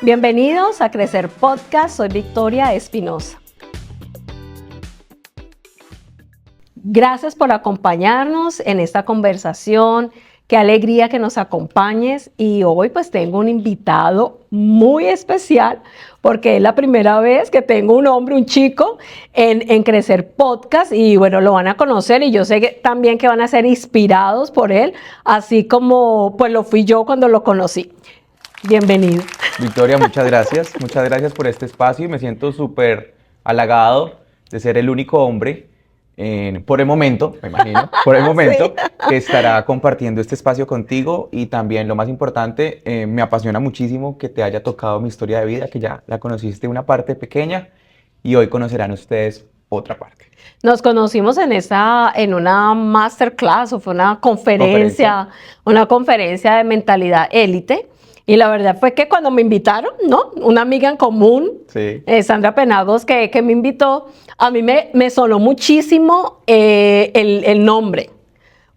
Bienvenidos a Crecer Podcast, soy Victoria Espinosa. Gracias por acompañarnos en esta conversación, qué alegría que nos acompañes y hoy pues tengo un invitado muy especial porque es la primera vez que tengo un hombre, un chico en Crecer Podcast y bueno, lo van a conocer y yo sé que también que van a ser inspirados por él, así como pues lo fui yo cuando lo conocí. Bienvenido. Victoria, muchas gracias por este espacio y me siento súper halagado de ser el único hombre, por el momento, me imagino, Sí. que estará compartiendo este espacio contigo y también lo más importante, me apasiona muchísimo que te haya tocado mi historia de vida, que ya la conociste una parte pequeña y hoy conocerán ustedes otra parte. Nos conocimos en una masterclass o fue Conferencia. una conferencia de mentalidad élite. Y la verdad fue que cuando me invitaron, ¿no? Una amiga en común, Sí. Sandra Penagos, que me invitó, a mí me sonó muchísimo el nombre,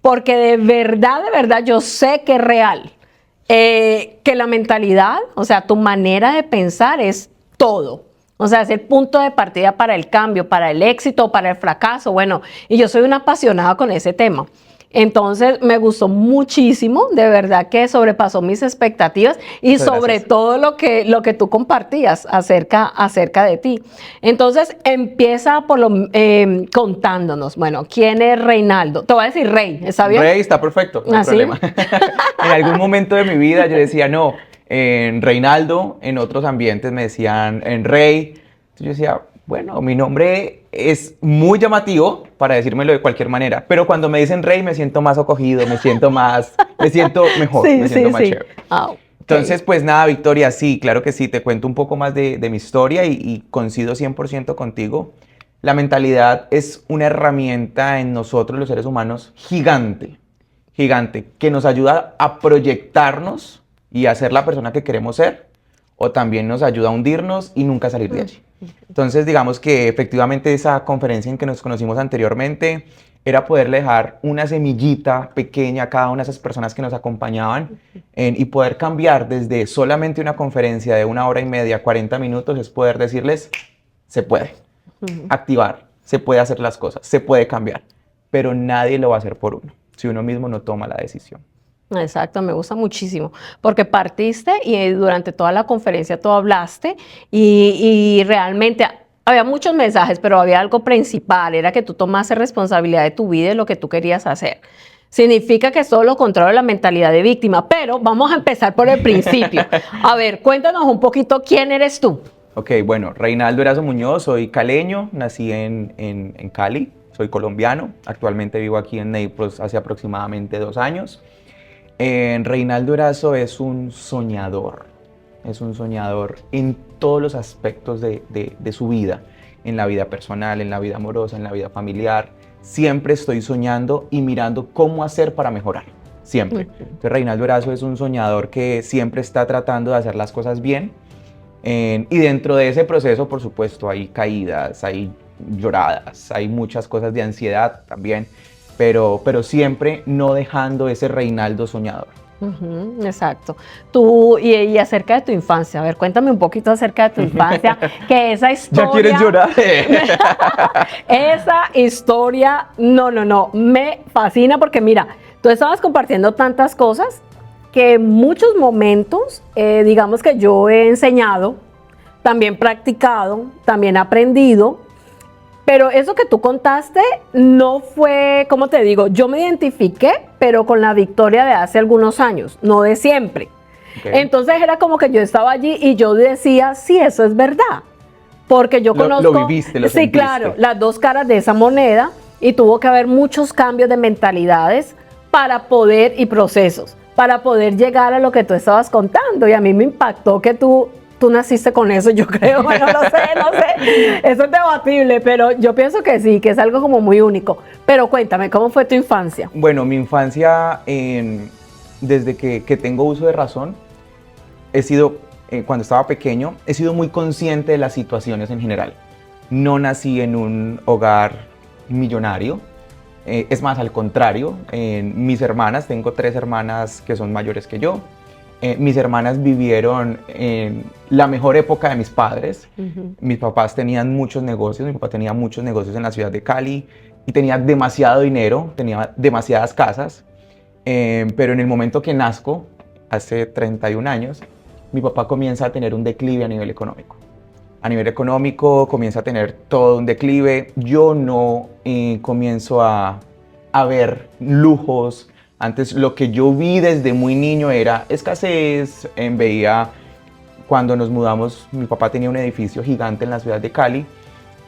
porque de verdad, yo sé que es real, que la mentalidad, o sea, tu manera de pensar es todo. O sea, es el punto de partida para el cambio, para el éxito, para el fracaso. Bueno, y yo soy una apasionada con ese tema. Entonces, me gustó muchísimo, de verdad que sobrepasó mis expectativas y Muchas sobre gracias. todo lo que tú compartías acerca de ti. Entonces, empieza contándonos, bueno, ¿quién es Reinaldo? Te voy a decir Rey, ¿está bien? Rey está perfecto, no hay ¿Así? problema. En algún momento de mi vida yo decía, no, en Reinaldo, en otros ambientes me decían en Rey. Entonces yo decía, bueno, mi nombre es muy llamativo para decírmelo de cualquier manera, pero cuando me dicen Rey me siento más acogido, me siento mejor, me siento más chévere. Ah, ok. Entonces, pues nada, Victoria, sí, claro que sí, te cuento un poco más de mi historia y coincido 100% contigo. La mentalidad es una herramienta en nosotros, los seres humanos, gigante, que nos ayuda a proyectarnos y a ser la persona que queremos ser, o también nos ayuda a hundirnos y nunca salir de allí. Entonces, digamos que efectivamente esa conferencia en que nos conocimos anteriormente era poderle dejar una semillita pequeña a cada una de esas personas que nos acompañaban y poder cambiar desde solamente una conferencia de 1 hora y media, 40 minutos, es poder decirles, se puede activar, se puede hacer las cosas, se puede cambiar, pero nadie lo va a hacer por uno, si uno mismo no toma la decisión. Exacto, me gusta muchísimo, porque partiste y durante toda la conferencia tú hablaste y realmente había muchos mensajes, pero había algo principal, era que tú tomaste responsabilidad de tu vida y lo que tú querías hacer. Significa que es todo lo contrario a la mentalidad de víctima, pero vamos a empezar por el principio. A ver, cuéntanos un poquito quién eres tú. Ok, bueno, Reinaldo Erazo Muñoz, soy caleño, nací en Cali, soy colombiano, actualmente vivo aquí en Naples hace aproximadamente 2 años. Reinaldo Erazo es un soñador en todos los aspectos de su vida, en la vida personal, en la vida amorosa, en la vida familiar. Siempre estoy soñando y mirando cómo hacer para mejorar, siempre. Entonces Reinaldo Erazo es un soñador que siempre está tratando de hacer las cosas bien. Y dentro de ese proceso, por supuesto, hay caídas, hay lloradas, hay muchas cosas de ansiedad también, pero siempre no dejando ese Reinaldo soñador. Exacto. Tú, y acerca de tu infancia, a ver, cuéntame un poquito acerca de tu infancia, que esa historia... ¿Ya quieres llorar? Esa historia, no, me fascina porque mira, tú estabas compartiendo tantas cosas que en muchos momentos, digamos que yo he enseñado, también practicado, también aprendido, pero eso que tú contaste no fue, ¿cómo te digo? Yo me identifiqué, pero con la Victoria de hace algunos años, no de siempre. Okay. Entonces era como que yo estaba allí y yo decía, sí, eso es verdad. Porque yo conozco... Lo viviste, lo sí, sentiste. claro, las dos caras de esa moneda y tuvo que haber muchos cambios de mentalidades para poder, y procesos, para poder llegar a lo que tú estabas contando. Y a mí me impactó que tú naciste con eso, yo creo, bueno, no sé, eso es debatible, pero yo pienso que sí, que es algo como muy único. Pero cuéntame, ¿cómo fue tu infancia? Bueno, mi infancia, desde que tengo uso de razón, he sido, cuando estaba pequeño, he sido muy consciente de las situaciones en general. No nací en un hogar millonario, es más, al contrario, mis hermanas, tengo 3 hermanas que son mayores que yo, Mis hermanas vivieron en la mejor época de mis padres. Mis papás tenían muchos negocios, mi papá tenía muchos negocios en la ciudad de Cali y tenía demasiado dinero, tenía demasiadas casas. Pero en el momento que nazco, hace 31 años, mi papá comienza a tener un declive a nivel económico. A nivel económico comienza a tener todo un declive. Yo no comienzo a ver lujos. Antes lo que yo vi desde muy niño era escasez. Veía cuando nos mudamos, mi papá tenía un edificio gigante en la ciudad de Cali.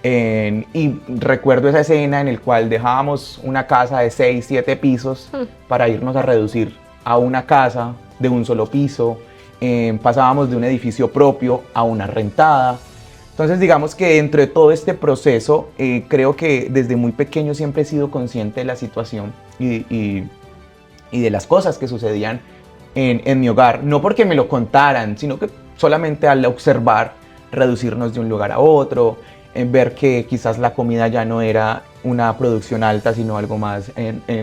Y recuerdo esa escena en la cual dejábamos una casa de 6, 7 pisos para irnos a reducir a una casa de un solo piso. Pasábamos de un edificio propio a una rentada. Entonces digamos que dentro de todo este proceso, creo que desde muy pequeño siempre he sido consciente de la situación y de las cosas que sucedían en mi hogar. No porque me lo contaran, sino que solamente al observar, reducirnos de un lugar a otro, ver que quizás la comida ya no era una producción alta, sino algo más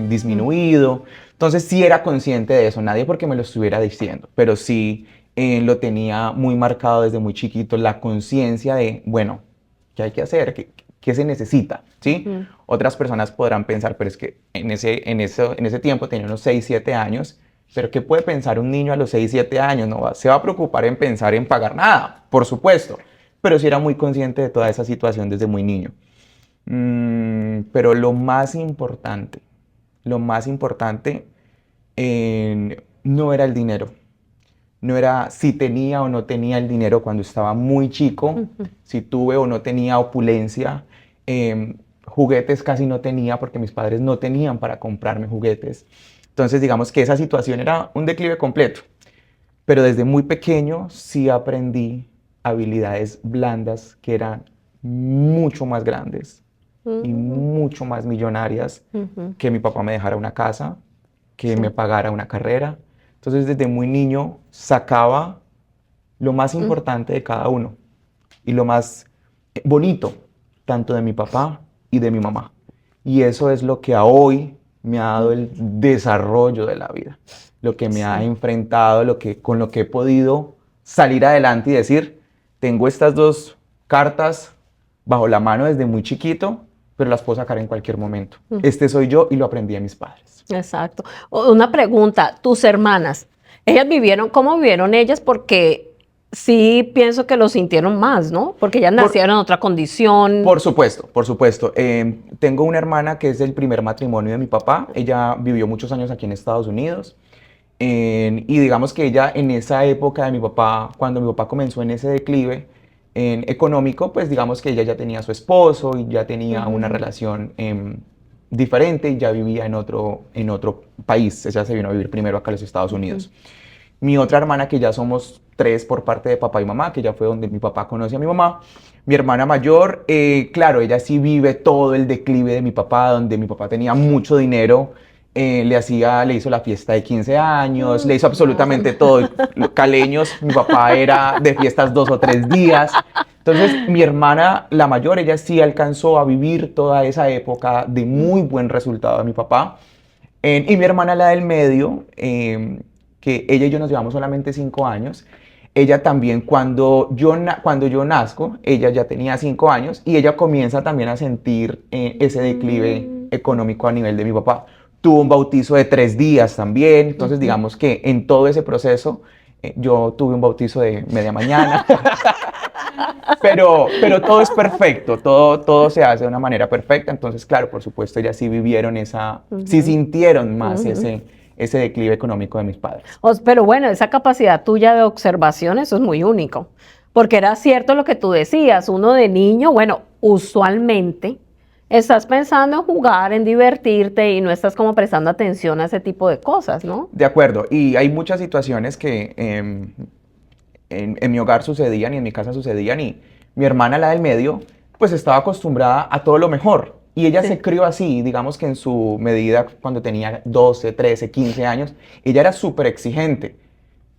disminuido. Entonces sí era consciente de eso, nadie porque me lo estuviera diciendo, pero sí lo tenía muy marcado desde muy chiquito, la conciencia de, bueno, ¿qué hay que hacer? ¿Qué se necesita? ¿Sí? Otras personas podrán pensar, pero es que en ese tiempo tenía unos 6, 7 años, pero ¿qué puede pensar un niño a los 6, 7 años? No se va a preocupar en pensar en pagar nada, por supuesto, pero sí era muy consciente de toda esa situación desde muy niño. Pero lo más importante no era el dinero. No era si tenía o no tenía el dinero cuando estaba muy chico, si tuve o no tenía opulencia. Juguetes casi no tenía porque mis padres no tenían para comprarme juguetes. Entonces digamos que esa situación era un declive completo. Pero desde muy pequeño sí aprendí habilidades blandas que eran mucho más grandes y mucho más millonarias que mi papá me dejara una casa, que me pagara una carrera. Entonces desde muy niño sacaba lo más importante de cada uno y lo más bonito, tanto de mi papá y de mi mamá. Y eso es lo que a hoy me ha dado el desarrollo de la vida, lo que me ha enfrentado, con lo que he podido salir adelante y decir, tengo estas dos cartas bajo la mano desde muy chiquito, pero las puedo sacar en cualquier momento. Este soy yo y lo aprendí de mis padres. Exacto. Una pregunta, tus hermanas, ¿ellas vivieron, cómo vivieron ellas? Porque sí pienso que lo sintieron más, ¿no? Porque ellas nacieron en otra condición. Por supuesto, por supuesto. Tengo una hermana que es del primer matrimonio de mi papá. Ella vivió muchos años aquí en Estados Unidos. Y digamos que ella en esa época de mi papá, cuando mi papá comenzó en ese declive económico, pues digamos que ella ya tenía a su esposo y ya tenía una relación diferente y ya vivía en otro país. Ella se vino a vivir primero acá a los Estados Unidos. Mi otra hermana, que ya somos 3 por parte de papá y mamá, que ya fue donde mi papá conoce a mi mamá. Mi hermana mayor, claro, ella sí vive todo el declive de mi papá, donde mi papá tenía mucho dinero. Le hizo la fiesta de 15 años, le hizo absolutamente todo. Caleños, mi papá era de fiestas 2 o 3 días. Entonces, mi hermana, la mayor, ella sí alcanzó a vivir toda esa época de muy buen resultado de mi papá. Y mi hermana, la del medio, que ella y yo nos llevamos solamente 5 años, ella también, cuando yo nazco, ella ya tenía 5 años y ella comienza también a sentir ese declive económico a nivel de mi papá. Tuvo un bautizo de 3 días también, entonces digamos que en todo ese proceso yo tuve un bautizo de media mañana, pero todo es perfecto, todo se hace de una manera perfecta, entonces claro, por supuesto ellas sí vivieron sí sintieron más ese declive económico de mis padres. Pero bueno, esa capacidad tuya de observación, eso es muy único, porque era cierto lo que tú decías, uno de niño, bueno, usualmente estás pensando en jugar, en divertirte y no estás como prestando atención a ese tipo de cosas, ¿no? De acuerdo, y hay muchas situaciones que en mi hogar sucedían y en mi casa sucedían y mi hermana, la del medio, pues estaba acostumbrada a todo lo mejor. Y ella se crió así, digamos que en su medida, cuando tenía 12, 13, 15 años, ella era súper exigente,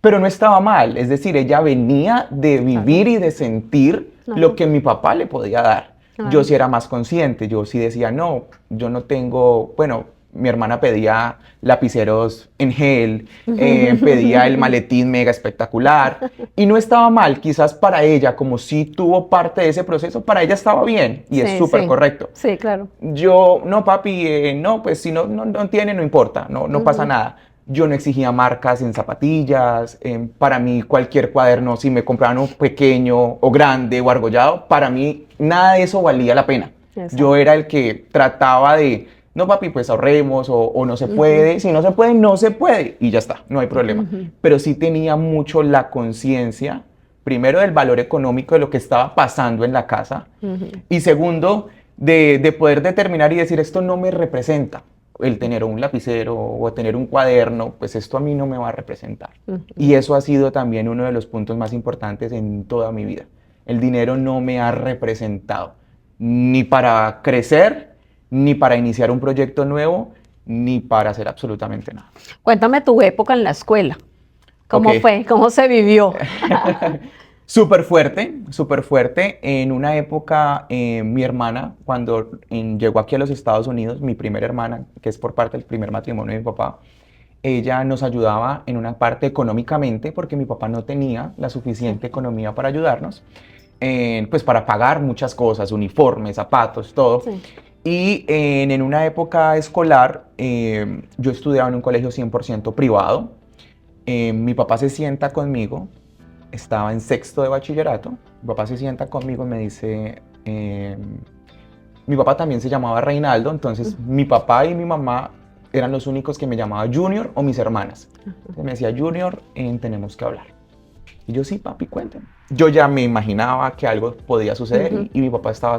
pero no estaba mal. Es decir, ella venía de vivir y de sentir lo que mi papá le podía dar. Yo sí era más consciente, yo sí decía, no, yo no tengo, bueno, mi hermana pedía lapiceros en gel, pedía el maletín mega espectacular y no estaba mal, quizás para ella, como sí tuvo parte de ese proceso, para ella estaba bien y es súper correcto. Sí, claro. Yo, no papi, no, pues si no tiene, no importa, no pasa nada. Yo no exigía marcas en zapatillas, para mí cualquier cuaderno, si me compraban un pequeño o grande o argollado, para mí nada de eso valía la pena. Exacto. Yo era el que trataba de, no papi, pues ahorremos o no se puede, si no se puede, no se puede y ya está, no hay problema. Pero sí tenía mucho la conciencia, primero del valor económico de lo que estaba pasando en la casa y segundo, de poder determinar y decir esto no me representa. El tener un lapicero o tener un cuaderno, pues esto a mí no me va a representar. Y eso ha sido también uno de los puntos más importantes en toda mi vida. El dinero no me ha representado, ni para crecer, ni para iniciar un proyecto nuevo, ni para hacer absolutamente nada. Cuéntame tu época en la escuela. ¿Cómo fue? ¿Cómo se vivió? Súper fuerte. En una época, mi hermana, cuando llegó aquí a los Estados Unidos, mi primera hermana, que es por parte del primer matrimonio de mi papá, ella nos ayudaba en una parte económicamente porque mi papá no tenía la suficiente economía para ayudarnos, pues para pagar muchas cosas, uniformes, zapatos, todo. Sí. Y en una época escolar, yo estudiaba en un colegio 100% privado. Mi papá se sienta conmigo. Estaba en sexto de bachillerato, mi papá se sienta conmigo y me dice, mi papá también se llamaba Reinaldo, entonces mi papá y mi mamá eran los únicos que me llamaban Junior o mis hermanas. Entonces me decía, Junior, tenemos que hablar. Y yo, sí, papi, cuéntame. Yo ya me imaginaba que algo podía suceder y mi papá estaba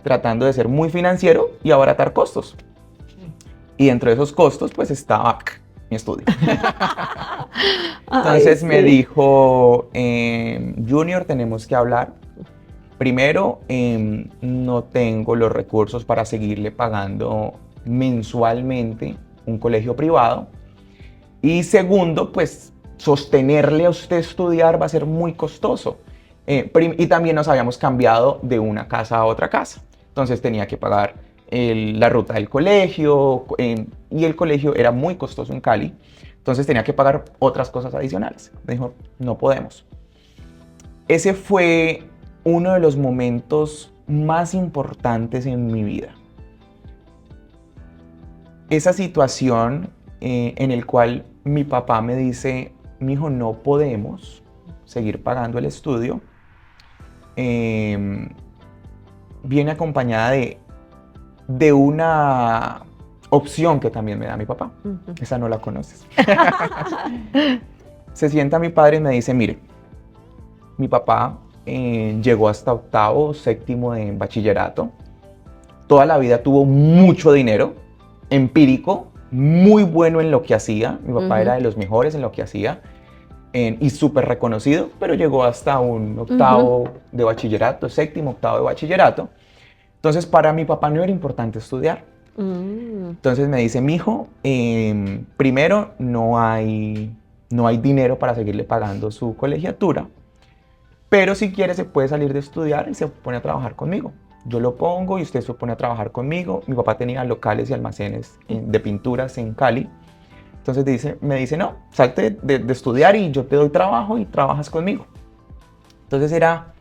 tratando de ser muy financiero y abaratar costos. Y dentro de esos costos, pues estaba mi estudio. Entonces me dijo, Junior, tenemos que hablar. Primero, no tengo los recursos para seguirle pagando mensualmente un colegio privado. Y segundo, pues sostenerle a usted estudiar va a ser muy costoso. Y también nos habíamos cambiado de una casa a otra casa. Entonces tenía que pagar la ruta del colegio y el colegio era muy costoso en Cali. Entonces tenía que pagar otras cosas adicionales. Me dijo, no podemos. Ese fue uno de los momentos más importantes en mi vida. Esa situación en el cual mi papá me dice, mijo, no podemos seguir pagando el estudio, viene acompañada de una opción que también me da mi papá. Esa no la conoces. Se sienta mi padre y me dice, mire, mi papá llegó hasta octavo, séptimo de bachillerato. Toda la vida tuvo mucho dinero, empírico, muy bueno en lo que hacía. Mi papá era de los mejores en lo que hacía y súper reconocido, pero llegó hasta un octavo de bachillerato, séptimo, octavo de bachillerato. Entonces, para mi papá no era importante estudiar. Entonces me dice, mijo, primero no hay dinero para seguirle pagando su colegiatura, pero si quiere se puede salir de estudiar y se pone a trabajar conmigo. Yo lo pongo y usted se pone a trabajar conmigo. Mi papá tenía locales y almacenes de pinturas en Cali. Entonces me dice, no, salte de estudiar y yo te doy trabajo y trabajas conmigo. Entonces era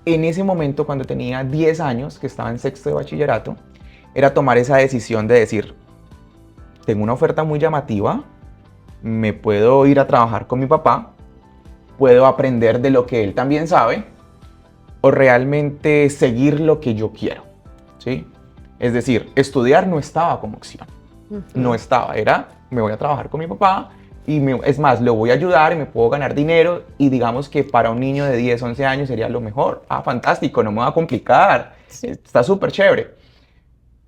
en ese momento, cuando tenía 10 años, que estaba en sexto de bachillerato, era tomar esa decisión de decir, tengo una oferta muy llamativa, me puedo ir a trabajar con mi papá, puedo aprender de lo que él también sabe, o realmente seguir lo que yo quiero, ¿sí? Es decir, estudiar no estaba como opción, no estaba, era, me voy a trabajar con mi papá, y es más, lo voy a ayudar y me puedo ganar dinero y digamos que para un niño de 10, 11 años sería lo mejor. Ah, fantástico, no me va a complicar, sí. Está súper chévere.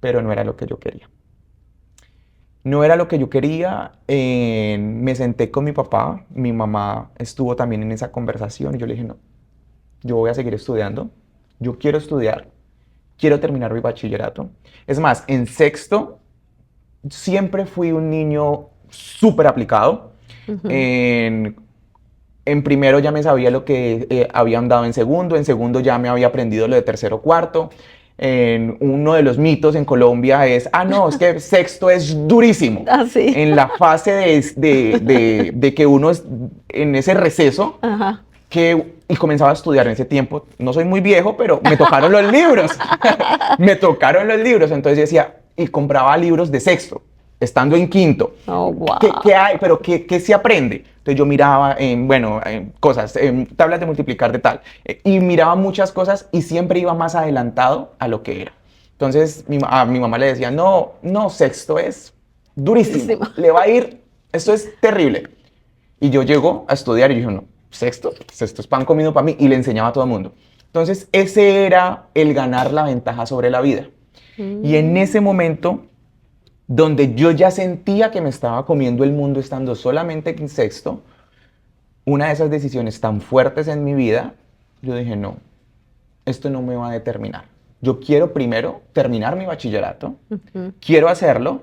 Pero no era lo que yo quería. No era lo que yo quería. Me senté con mi papá, mi mamá estuvo también en esa conversación y yo le dije, no, yo voy a seguir estudiando, yo quiero estudiar, quiero terminar mi bachillerato. Es más, en sexto siempre fui un niño súper aplicado. En primero ya me sabía lo que habían dado en segundo ya me había aprendido lo de tercero, cuarto. En uno de los mitos en Colombia es, no, es que sexto es durísimo. Sí. En la fase de que uno es en ese receso, Ajá. y comenzaba a estudiar en ese tiempo. No soy muy viejo, pero me tocaron los libros. Me tocaron los libros. Entonces yo decía, y compraba libros de sexto, estando en quinto. Oh, wow. ¿Qué hay? Pero ¿qué se aprende? Entonces yo miraba, cosas, tablas de multiplicar de tal, y miraba muchas cosas y siempre iba más adelantado a lo que era. Entonces a mi mamá le decía, no, sexto es durísimo, le va a ir, esto es terrible. Y yo llego a estudiar y dije, no, sexto es pan comido para mí, y le enseñaba a todo el mundo. Entonces ese era el ganar la ventaja sobre la vida. Y en ese momento, donde yo ya sentía que me estaba comiendo el mundo estando solamente en sexto, una de esas decisiones tan fuertes en mi vida, yo dije, no, esto no me va a determinar. Yo quiero primero terminar mi bachillerato, quiero hacerlo,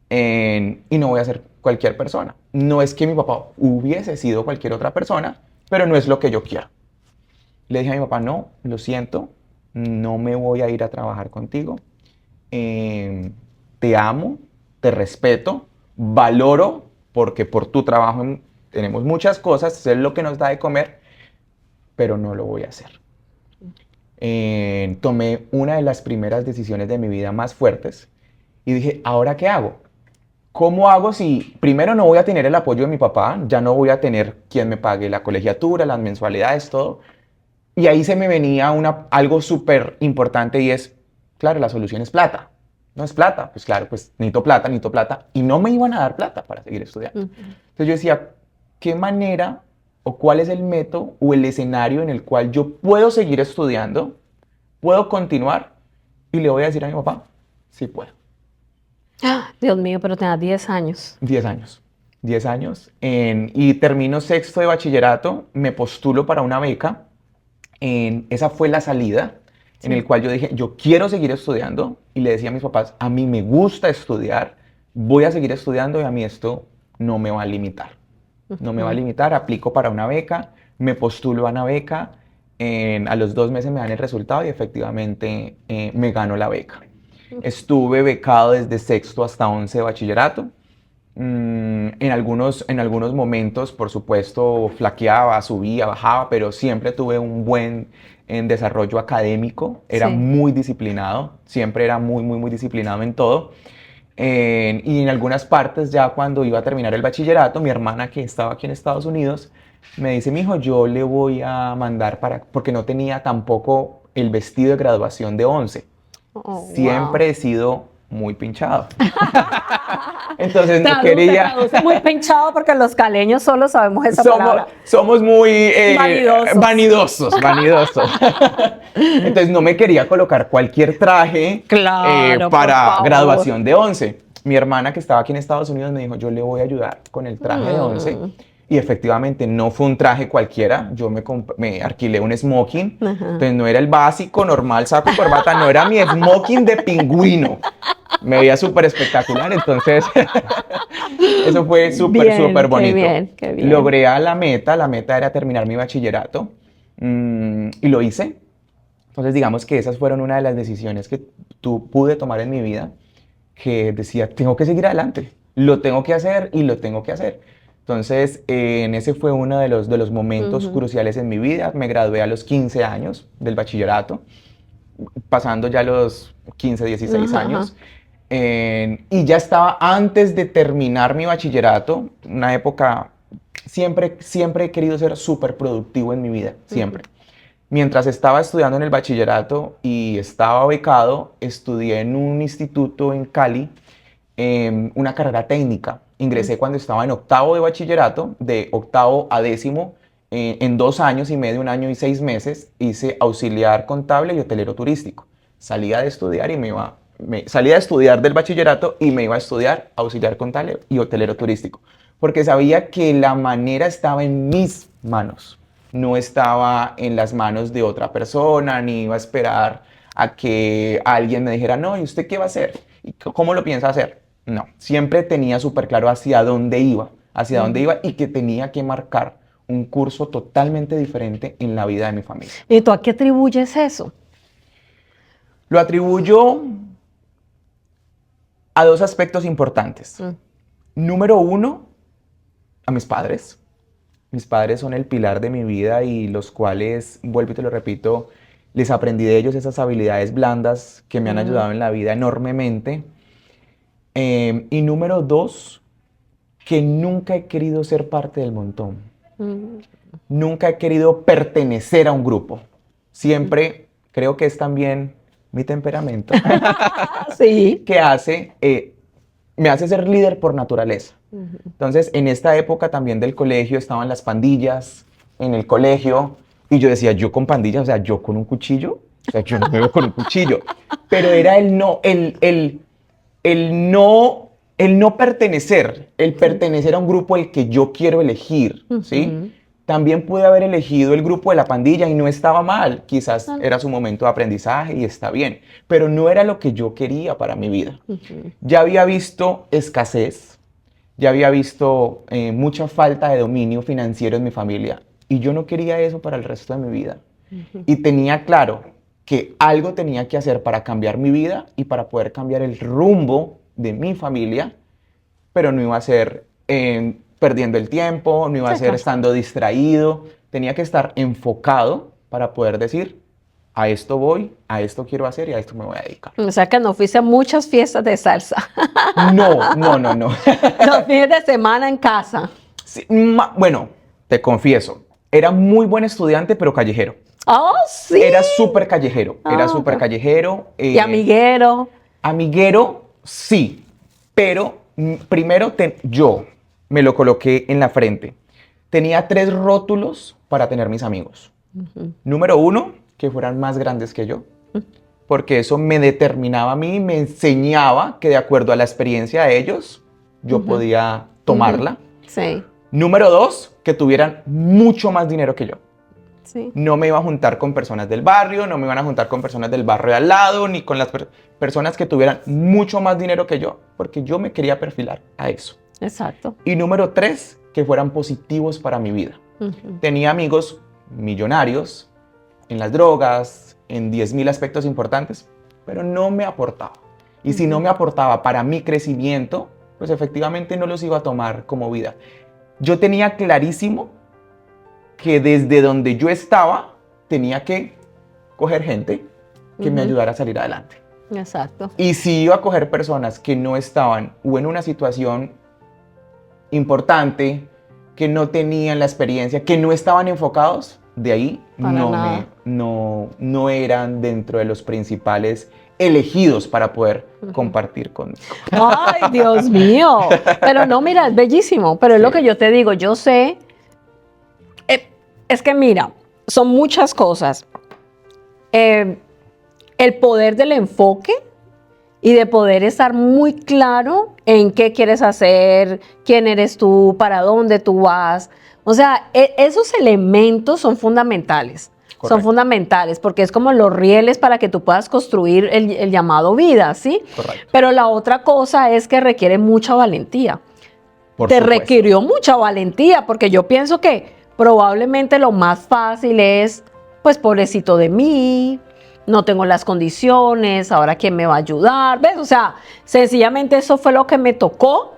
y no voy a ser cualquier persona. No es que mi papá hubiese sido cualquier otra persona, pero no es lo que yo quiero. Le dije a mi papá, no, lo siento, no me voy a ir a trabajar contigo. Te amo, te respeto, valoro, porque por tu trabajo tenemos muchas cosas, es lo que nos da de comer, pero no lo voy a hacer. Tomé una de las primeras decisiones de mi vida más fuertes y dije, ¿ahora qué hago? ¿Cómo hago si primero no voy a tener el apoyo de mi papá? Ya no voy a tener quien me pague la colegiatura, las mensualidades, todo. Y ahí se me venía algo súper importante y es, claro, la solución es plata. No es plata, pues claro, pues necesito plata, y no me iban a dar plata para seguir estudiando. Entonces yo decía, ¿qué manera o cuál es el método o el escenario en el cual yo puedo seguir estudiando, puedo continuar? Y le voy a decir a mi papá, sí puedo. Dios mío, pero tenías 10 años. 10 años. 10 años. Y termino sexto de bachillerato, me postulo para una beca. Esa fue la salida. Sí. En el cual yo dije, yo quiero seguir estudiando, y le decía a mis papás, a mí me gusta estudiar, voy a seguir estudiando y a mí esto no me va a limitar. No me va a limitar, aplico para una beca, me postulo a una beca, a los 2 meses me dan el resultado y efectivamente me gano la beca. Estuve becado desde sexto hasta 11 de bachillerato. En algunos momentos, por supuesto, flaqueaba, subía, bajaba, pero siempre tuve un buen desarrollo académico. Era muy disciplinado, siempre era muy, muy, muy disciplinado en todo. Y en algunas partes, ya cuando iba a terminar el bachillerato, mi hermana, que estaba aquí en Estados Unidos, me dice, mijo, yo le voy a mandar porque no tenía tampoco el vestido de graduación de 11. Siempre he sido muy pinchado. Entonces no quería... Muy pinchado porque los caleños solo sabemos esa palabra. Somos muy vanidosos. Entonces no me quería colocar cualquier traje para graduación de 11. Mi hermana, que estaba aquí en Estados Unidos, me dijo, yo le voy a ayudar con el traje de 11. Y efectivamente no fue un traje cualquiera, yo me alquilé un smoking, entonces no era el básico, normal, saco y corbata, no, era mi smoking de pingüino. Me veía súper espectacular, entonces eso fue súper bonito. Qué bien. Logré la meta era terminar mi bachillerato, y lo hice. Entonces digamos que esas fueron una de las decisiones que pude tomar en mi vida, que decía, tengo que seguir adelante, lo tengo que hacer y lo tengo que hacer. Entonces, en ese fue uno de los momentos cruciales en mi vida. Me gradué a los 15 años del bachillerato, pasando ya los 15, 16 años. Y ya estaba antes de terminar mi bachillerato, una época, siempre he querido ser súper productivo en mi vida, siempre. Mientras estaba estudiando en el bachillerato y estaba becado, estudié en un instituto en Cali, una carrera técnica. Ingresé cuando estaba en octavo de bachillerato, de octavo a décimo, en 2 años y medio, 1 año y 6 meses, hice auxiliar contable y hotelero turístico. Salía de estudiar salía de estudiar del bachillerato y me iba a estudiar auxiliar contable y hotelero turístico, porque sabía que la manera estaba en mis manos, no estaba en las manos de otra persona, ni iba a esperar a que alguien me dijera, no, ¿y usted qué va a hacer? ¿Y cómo lo piensa hacer? No, siempre tenía súper claro hacia dónde iba y que tenía que marcar un curso totalmente diferente en la vida de mi familia. ¿Y tú a qué atribuyes eso? Lo atribuyo a dos aspectos importantes. Número uno, a mis padres. Mis padres son el pilar de mi vida y los cuales, vuelvo y te lo repito, les aprendí de ellos esas habilidades blandas que me han ayudado en la vida enormemente. Y número dos, que nunca he querido ser parte del montón. Nunca he querido pertenecer a un grupo. Siempre creo que es también mi temperamento Sí. que me hace ser líder por naturaleza. Entonces, en esta época también del colegio estaban las pandillas en el colegio y yo decía, yo con pandillas, o sea, yo con un cuchillo, o sea, yo no me veo con un cuchillo. Pero era el no pertenecer, el pertenecer a un grupo el que yo quiero elegir, ¿sí? También pude haber elegido el grupo de la pandilla y no estaba mal. Quizás era su momento de aprendizaje y está bien. Pero no era lo que yo quería para mi vida. Ya había visto escasez, ya había visto mucha falta de dominio financiero en mi familia. Y yo no quería eso para el resto de mi vida. Y tenía claro que algo tenía que hacer para cambiar mi vida y para poder cambiar el rumbo de mi familia. Pero no iba a ser perdiendo el tiempo, no iba a ser estando distraído, tenía que estar enfocado para poder decir, a esto voy, a esto quiero hacer y a esto me voy a dedicar. O sea que no fuiste a muchas fiestas de salsa. No. Los fines de semana en casa. Sí, bueno, te confieso, era muy buen estudiante, pero callejero. Oh, sí. Era súper callejero, ¿Y amiguero? Amiguero, sí, pero primero yo me lo coloqué en la frente. Tenía 3 rótulos para tener mis amigos. Número 1, que fueran más grandes que yo, porque eso me determinaba a mí, me enseñaba que de acuerdo a la experiencia de ellos, yo podía tomarla. Sí. Número 2, que tuvieran mucho más dinero que yo. Sí. No me iba a juntar con personas del barrio, no me iban a juntar con personas del barrio de al lado, ni con las personas que tuvieran mucho más dinero que yo, porque yo me quería perfilar a eso. Exacto. Y número 3, que fueran positivos para mi vida. Tenía amigos millonarios en las drogas, en 10.000 aspectos importantes, pero no me aportaba. Y si no me aportaba para mi crecimiento, pues efectivamente no los iba a tomar como vida. Yo tenía clarísimo que desde donde yo estaba tenía que coger gente que me ayudara a salir adelante. Exacto. Y si iba a coger personas que no estaban o en una situación importante, que no tenían la experiencia, que no estaban enfocados, de ahí no eran dentro de los principales elegidos para poder compartir conmigo. Ay, Dios mío. Pero no, mira, es bellísimo. Pero es lo que yo te digo, yo sé. Es que mira, son muchas cosas. El poder del enfoque y de poder estar muy claro en qué quieres hacer, quién eres tú, para dónde tú vas. O sea, esos elementos son fundamentales. Correcto. Son fundamentales porque es como los rieles para que tú puedas construir el llamado vida, ¿sí? Correcto. Pero la otra cosa es que requiere mucha valentía. Te requirió mucha valentía porque yo pienso que probablemente lo más fácil es, pues, pobrecito de mí, no tengo las condiciones, ahora quién me va a ayudar, ¿ves? O sea, sencillamente eso fue lo que me tocó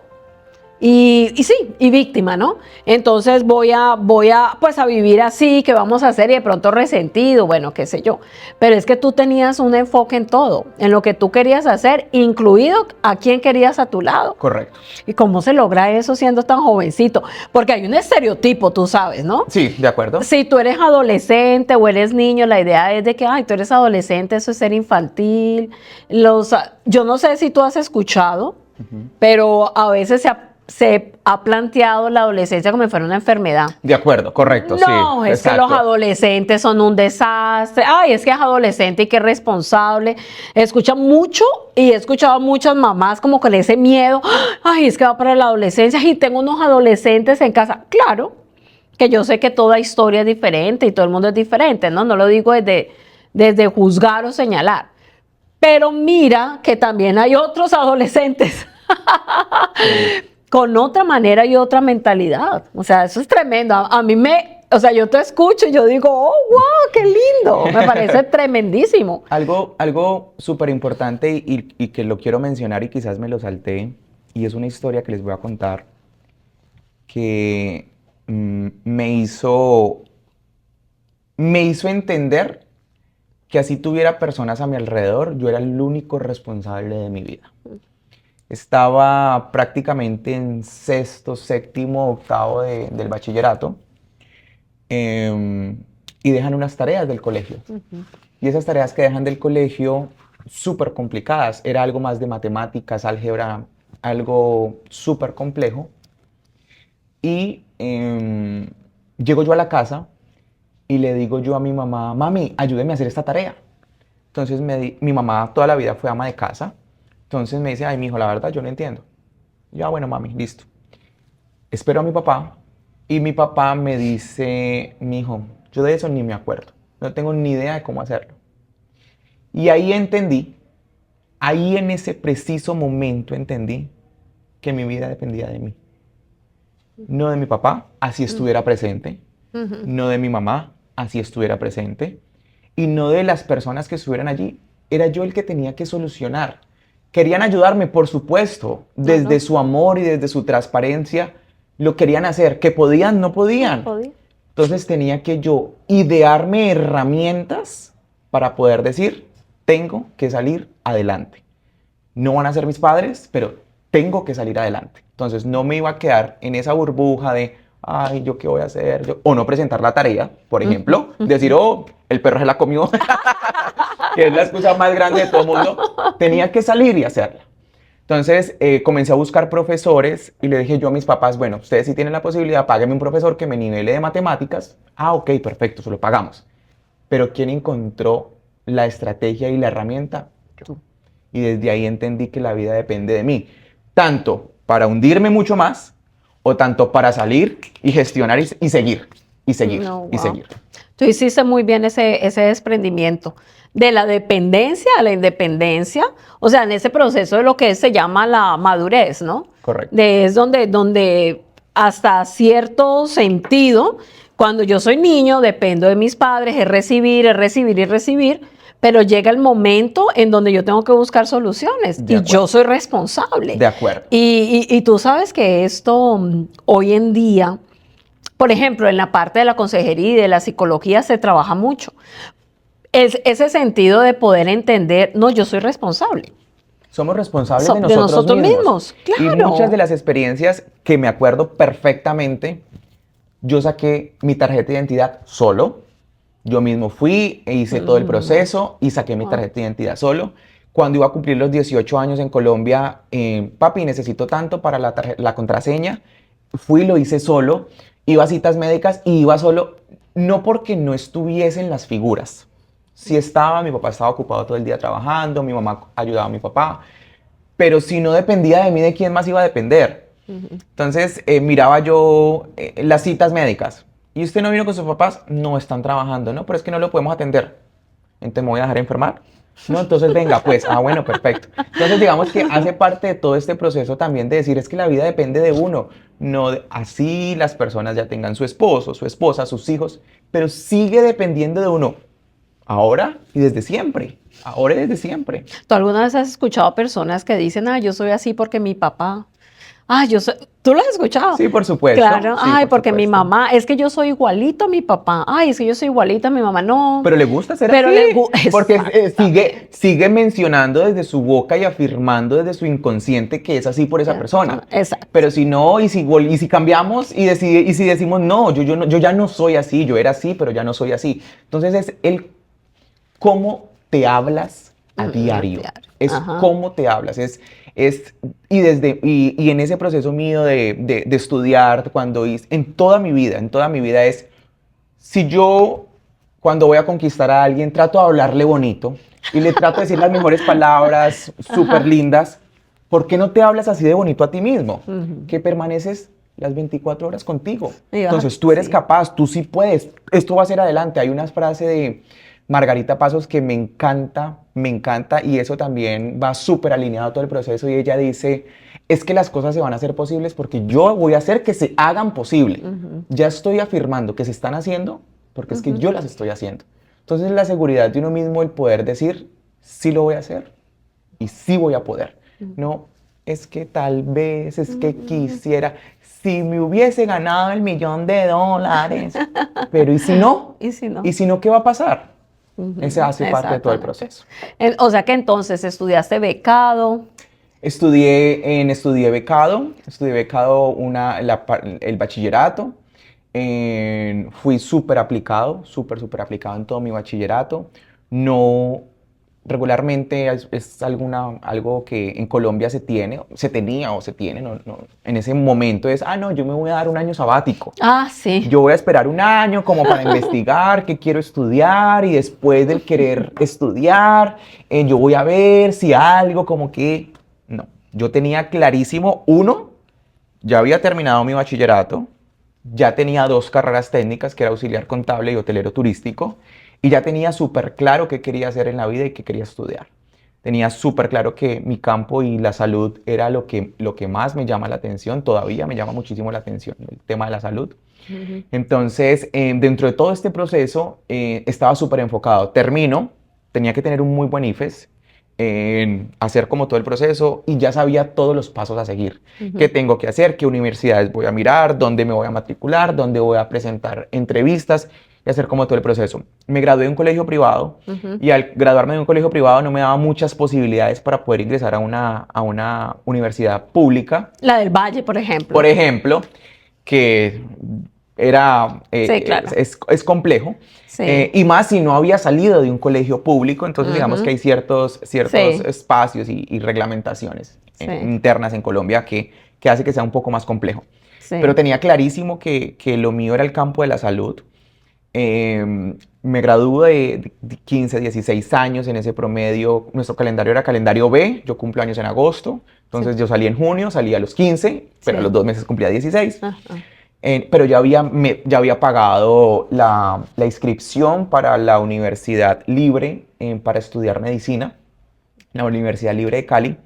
y sí, y víctima, ¿no? Entonces voy a pues a vivir así, ¿qué vamos a hacer? Y de pronto resentido, bueno, qué sé yo. Pero es que tú tenías un enfoque en todo, en lo que tú querías hacer, incluido a quién querías a tu lado. Correcto. ¿Y cómo se logra eso siendo tan jovencito? Porque hay un estereotipo, tú sabes, ¿no? Sí, de acuerdo. Si tú eres adolescente o eres niño, la idea es de que, ay, tú eres adolescente, eso es ser infantil. Yo no sé si tú has escuchado, pero a veces se ha planteado la adolescencia como si fuera una enfermedad. De acuerdo, correcto, sí. No, es que los adolescentes son un desastre. Ay, es que es adolescente y que es responsable. He escuchado a muchas mamás como con ese miedo. Ay, es que va para la adolescencia y tengo unos adolescentes en casa. Claro, que yo sé que toda historia es diferente y todo el mundo es diferente, ¿no? No lo digo desde juzgar o señalar. Pero mira que también hay otros adolescentes con otra manera y otra mentalidad. O sea, eso es tremendo. A mí me o sea, yo te escucho y yo digo, oh, wow, qué lindo. Me parece tremendísimo. Algo súper importante y que lo quiero mencionar y quizás me lo salté, y es una historia que les voy a contar que me hizo entender que así tuviera personas a mi alrededor, yo era el único responsable de mi vida. Estaba prácticamente en sexto, séptimo, octavo del bachillerato, y dejan unas tareas del colegio. Y esas tareas que dejan del colegio, súper complicadas, era algo más de matemáticas, álgebra, algo súper complejo. Y llego yo a la casa y le digo yo a mi mamá, mami, ayúdeme a hacer esta tarea. Entonces mi mamá toda la vida fue ama de casa. Entonces me dice, ay, mijo, la verdad yo no entiendo. Ya, bueno, mami, listo. Espero a mi papá y mi papá me dice, mijo, yo de eso ni me acuerdo. No tengo ni idea de cómo hacerlo. Y ahí entendí, ahí en ese preciso momento entendí que mi vida dependía de mí. No de mi papá, así estuviera presente. No de mi mamá, así estuviera presente. Y no de las personas que estuvieran allí. Era yo el que tenía que solucionar. Querían ayudarme, por supuesto, desde su amor y desde su transparencia. Lo querían hacer. ¿Que podían? No podían. No podía. Entonces tenía que yo idearme herramientas para poder decir, tengo que salir adelante. No van a ser mis padres, pero tengo que salir adelante. Entonces no me iba a quedar en esa burbuja de, ay, ¿yo qué voy a hacer? O no presentar la tarea, por ejemplo. Decir, oh, el perro se la comió, que es la excusa más grande de todo el mundo. Tenía que salir y hacerla. Entonces comencé a buscar profesores y le dije yo a mis papás, bueno, ustedes si tienen la posibilidad, páguenme un profesor que me nivele de matemáticas. Ah, ok, perfecto, se lo pagamos. Pero ¿quién encontró la estrategia y la herramienta? Yo. Y desde ahí entendí que la vida depende de mí. Tanto para hundirme mucho más, o tanto para salir y gestionar y seguir, y seguir, No, y wow. seguir. Tú hiciste muy bien ese desprendimiento de la dependencia a la independencia, o sea, en ese proceso de lo que se llama la madurez, ¿no? Correcto. Es donde hasta cierto sentido, cuando yo soy niño, dependo de mis padres, es recibir y recibir, pero llega el momento en donde yo tengo que buscar soluciones De y acuerdo. yo soy responsable. De acuerdo. Y tú sabes que esto hoy en día, por ejemplo, en la parte de la consejería y de la psicología se trabaja mucho. Es ese sentido de poder entender, no, yo soy responsable. Somos responsables De nosotros mismos, Y claro. muchas de las experiencias que me acuerdo perfectamente, yo saqué mi tarjeta de identidad solo. Yo mismo fui e hice todo el proceso y saqué mi tarjeta de identidad solo. Cuando iba a cumplir los 18 años en Colombia, papi, necesito tanto para la contraseña. Fui, lo hice solo. Iba a citas médicas y iba solo, no porque no estuviesen las figuras. Sí estaba, mi papá estaba ocupado todo el día trabajando, mi mamá ayudaba a mi papá, pero si no dependía de mí, ¿de quién más iba a depender? Entonces miraba yo las citas médicas. ¿Y usted no vino con sus papás? No, están trabajando, ¿no? Pero es que no lo podemos atender. Entonces, ¿me voy a dejar enfermar? No, entonces venga, pues, bueno, perfecto. Entonces, digamos que hace parte de todo este proceso también de decir, es que la vida depende de uno. No, así las personas ya tengan su esposo, su esposa, sus hijos, pero sigue dependiendo de uno. Ahora y desde siempre. Ahora y desde siempre. ¿Tú alguna vez has escuchado personas que dicen, yo soy así porque mi papá? Yo soy... ¿Tú lo has escuchado? Sí, por supuesto. Claro. Sí, por porque mi supuesto. mamá, es que yo soy igualito a mi papá. Es que yo soy igualito a mi mamá. No. Pero le gusta ser Pero así. le Porque sigue mencionando desde su boca y afirmando desde su inconsciente que es así por esa persona. Exacto. Pero si no, y si cambiamos y si decimos, no, yo ya no soy así, yo era así, pero ya no soy así. Entonces es el cómo te hablas a diario. Es cómo te hablas. Y en ese proceso mío de estudiar, en toda mi vida es, si yo cuando voy a conquistar a alguien trato de hablarle bonito y le trato de decir las mejores palabras súper lindas, ¿por qué no te hablas así de bonito a ti mismo? Que permaneces las 24 horas contigo. Entonces tú eres capaz, tú sí puedes, esto va a ser adelante. Hay una frase Margarita Pasos, que me encanta, y eso también va súper alineado a todo el proceso, y ella dice, es que las cosas se van a hacer posibles porque yo voy a hacer que se hagan posible. Ya estoy afirmando que se están haciendo porque es que yo las estoy haciendo. Entonces la seguridad de uno mismo, el poder decir, sí lo voy a hacer y sí voy a poder. No, es que tal vez, es que quisiera, si me hubiese ganado el $1.000.000, pero ¿y si no? ¿Y si no? ¿Y si no, qué va a pasar? Ese hace parte de todo el Exactamente. proceso. O sea que entonces estudiaste becado. Estudié becado el bachillerato. Fui súper aplicado, súper aplicado en todo mi bachillerato. No, regularmente es algo que en Colombia se tiene, se tenía o se tiene, en ese momento es, no, yo me voy a dar un año sabático. Ah, sí. Yo voy a esperar un año como para investigar qué quiero estudiar, y después del querer estudiar, yo voy a ver si algo como que... No, yo tenía clarísimo, uno, ya había terminado mi bachillerato, ya tenía 2 carreras técnicas, que era auxiliar contable y hotelero turístico, y ya tenía súper claro qué quería hacer en la vida y qué quería estudiar. Tenía súper claro que mi campo y la salud era lo que más me llama la atención, todavía me llama muchísimo la atención, el tema de la salud. Entonces, dentro de todo este proceso, estaba súper enfocado. Termino, tenía que tener un muy buen IFES, en hacer como todo el proceso, y ya sabía todos los pasos a seguir. ¿Qué tengo que hacer? ¿Qué universidades voy a mirar? ¿Dónde me voy a matricular? ¿Dónde voy a presentar entrevistas? Y hacer como todo el proceso. Me gradué de un colegio privado, y al graduarme de un colegio privado no me daba muchas posibilidades para poder ingresar a una universidad pública. La del Valle, por ejemplo. Por ejemplo, que era, Sí, claro. es complejo. Sí. Y más si no había salido de un colegio público, entonces digamos que hay ciertos Sí. espacios y reglamentaciones Sí. internas en Colombia que hace que sea un poco más complejo. Sí. Pero tenía clarísimo que lo mío era el campo de la salud. Me gradué de 15, 16 años en ese promedio. Nuestro calendario era calendario B, yo cumplo años en agosto, entonces yo salí en junio, salí a los 15, pero a los 2 meses cumplía 16. Pero ya había pagado la inscripción para la Universidad Libre, para estudiar medicina, la Universidad Libre de Cali.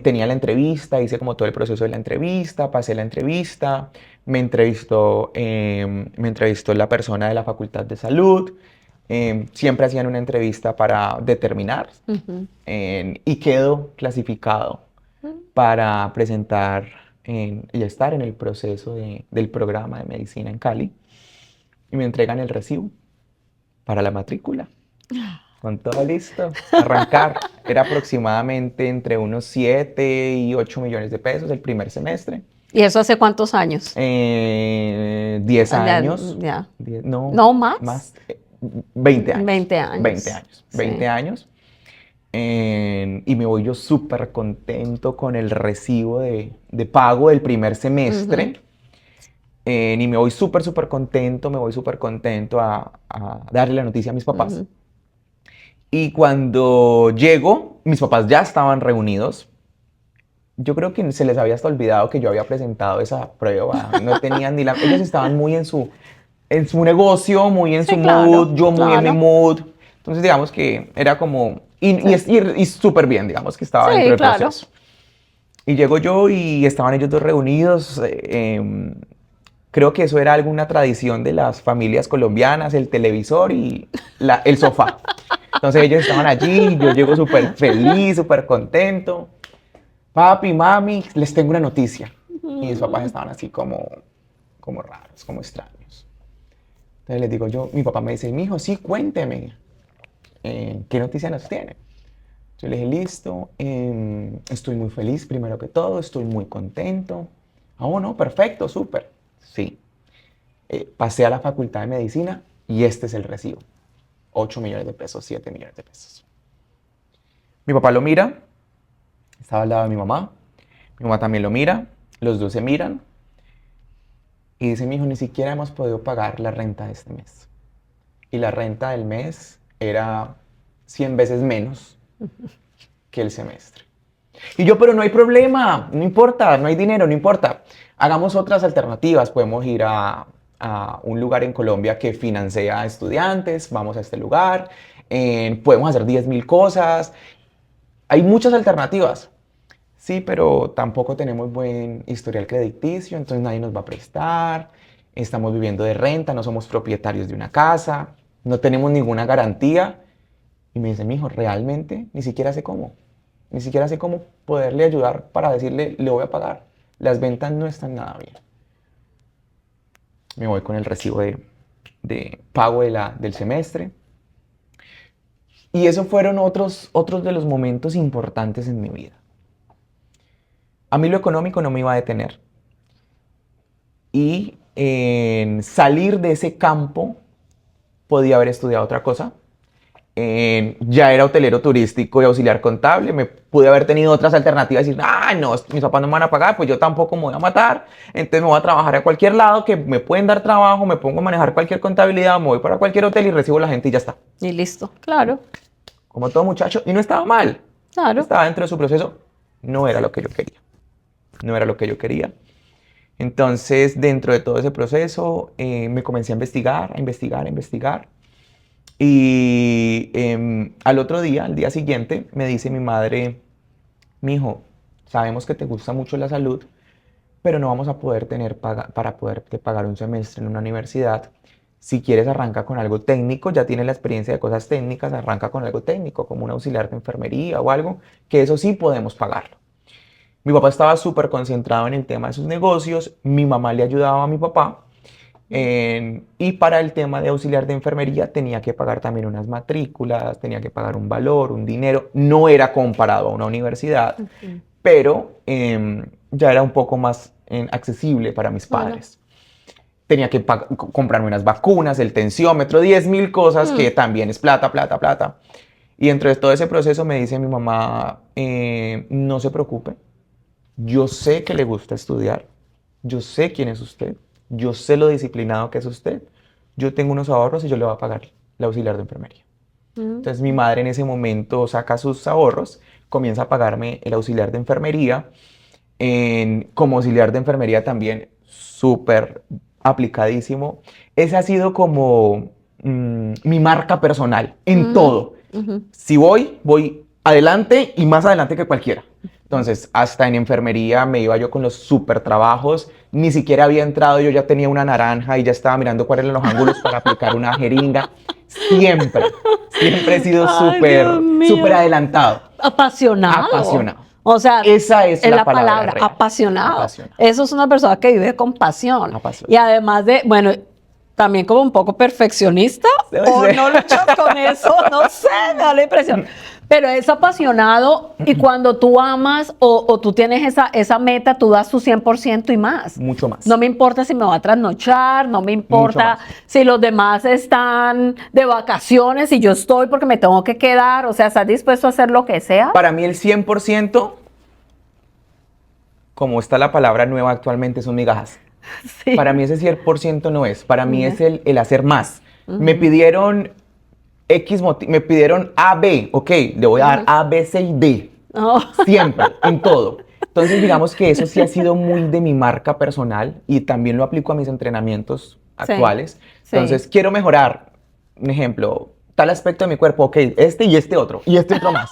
Tenía la entrevista, hice como todo el proceso de la entrevista, pasé la entrevista, me entrevistó la persona de la Facultad de Salud. Siempre hacían una entrevista para determinar, y quedo clasificado para presentar y estar en el proceso del programa de medicina en Cali, y me entregan el recibo para la matrícula. Con todo listo, arrancar. Era aproximadamente entre unos 7 y 8 millones de pesos el primer semestre. ¿Y eso hace cuántos años? 10 años. Ya. No, ¿No más? Más. 20 años. 20 años. 20 años. Sí. 20 años. Y me voy yo súper contento con el recibo de pago del primer semestre. Y me voy súper contento, a darle la noticia a mis papás. Y cuando llego, mis papás ya estaban reunidos. Yo creo que se les había hasta olvidado que yo había presentado esa prueba. No tenían ni la... Ellos estaban muy en su negocio, muy en su mood, yo muy en mi mood. Entonces, digamos que era como... Y súper bien, digamos que estaba dentro del proceso. Y llego yo y estaban ellos dos reunidos. Creo que eso era alguna tradición de las familias colombianas, el televisor y el sofá. Entonces ellos estaban allí, yo llego súper feliz, súper contento. Papi, mami, les tengo una noticia. Y mis papás estaban así como raros, como extraños. Entonces les digo yo, mi papá me dice, mijo, sí, cuénteme. ¿Qué noticia nos tiene? Yo le dije, listo, estoy muy feliz, primero que todo, estoy muy contento. No, perfecto, súper. Sí. Pasé a la Facultad de Medicina y este es el recibo. 8 millones de pesos, 7 millones de pesos. Mi papá lo mira, estaba al lado de mi mamá también lo mira, los dos se miran y dice, mijo, ni siquiera hemos podido pagar la renta de este mes. Y la renta del mes era 100 veces menos que el semestre. Y yo, pero no hay problema, no importa, no hay dinero, no importa. Hagamos otras alternativas, podemos ir a a un lugar en Colombia que financia a estudiantes, vamos a este lugar, podemos hacer 10.000 cosas, hay muchas alternativas. Sí, pero tampoco tenemos buen historial crediticio, entonces nadie nos va a prestar, estamos viviendo de renta, no somos propietarios de una casa, no tenemos ninguna garantía. Y me dice, mijo, realmente ni siquiera sé cómo. Ni siquiera sé cómo poderle ayudar para decirle, le voy a pagar. Las ventas no están nada bien. Me voy con el recibo de pago del semestre. Y esos fueron otros de los momentos importantes en mi vida. A mí lo económico no me iba a detener. Y en salir de ese campo podía haber estudiado otra cosa. Ya era hotelero turístico y auxiliar contable, me pude haber tenido otras alternativas y decir, ah, no, mis papás no me van a pagar, pues yo tampoco me voy a matar, entonces me voy a trabajar a cualquier lado que me pueden dar trabajo, me pongo a manejar cualquier contabilidad, me voy para cualquier hotel y recibo a la gente y ya está. Y listo, claro. Como todo muchacho, y no estaba mal, Claro. estaba dentro de su proceso, no era lo que yo quería, no era lo que yo quería. Entonces, dentro de todo ese proceso, me comencé a investigar. Y al otro día, al día siguiente, me dice mi madre, mijo, sabemos que te gusta mucho la salud, pero no vamos a poder tener para poderte pagar un semestre en una universidad. Si quieres, arranca con algo técnico, ya tienes la experiencia de cosas técnicas, arranca con algo técnico, como un auxiliar de enfermería o algo, que eso sí podemos pagarlo. Mi papá estaba súper concentrado en el tema de sus negocios, mi mamá le ayudaba a mi papá. Y para el tema de auxiliar de enfermería tenía que pagar también unas matrículas, tenía que pagar un valor, un dinero. No era comparado a una universidad, pero ya era un poco más accesible para mis padres. Tenía que comprarme unas vacunas, el tensiómetro, 10.000 cosas que también es plata, plata, plata. Y dentro de todo ese proceso me dice mi mamá, no se preocupe, yo sé que le gusta estudiar, yo sé quién es usted. Yo sé lo disciplinado que es usted. Yo tengo unos ahorros y yo le voy a pagar el auxiliar de enfermería. Entonces mi madre en ese momento saca sus ahorros, comienza a pagarme el auxiliar de enfermería. Como auxiliar de enfermería también súper aplicadísimo. Ese ha sido como mi marca personal en todo. Si voy adelante y más adelante que cualquiera. Entonces, hasta en enfermería me iba yo con los súper trabajos, ni siquiera había entrado, yo ya tenía una naranja y ya estaba mirando cuáles eran los ángulos para aplicar una jeringa. Siempre he sido súper adelantado. Apasionado. Apasionado. O sea, esa es la palabra real. Apasionado. Eso es una persona que vive con pasión. Apasionado. Y además de, bueno, también como un poco perfeccionista, o no luchas con eso, no sé, me da la impresión. Pero es apasionado y cuando tú amas o tú tienes esa meta, tú das tu 100% y más. Mucho más. No me importa si me voy a trasnochar, no me importa si los demás están de vacaciones y yo estoy porque me tengo que quedar. O sea, ¿estás dispuesto a hacer lo que sea? Para mí el 100%, como está la palabra nueva actualmente, son migajas. Sí. Para mí ese 100% no es. Para mí es el hacer más. Me pidieron me pidieron A, B, ok, le voy a dar A, B, C y D. Siempre, en todo. Entonces, digamos que eso sí ha sido muy de mi marca personal y también lo aplico a mis entrenamientos actuales. Entonces, quiero mejorar, un ejemplo, tal aspecto de mi cuerpo, ok, este y este otro más.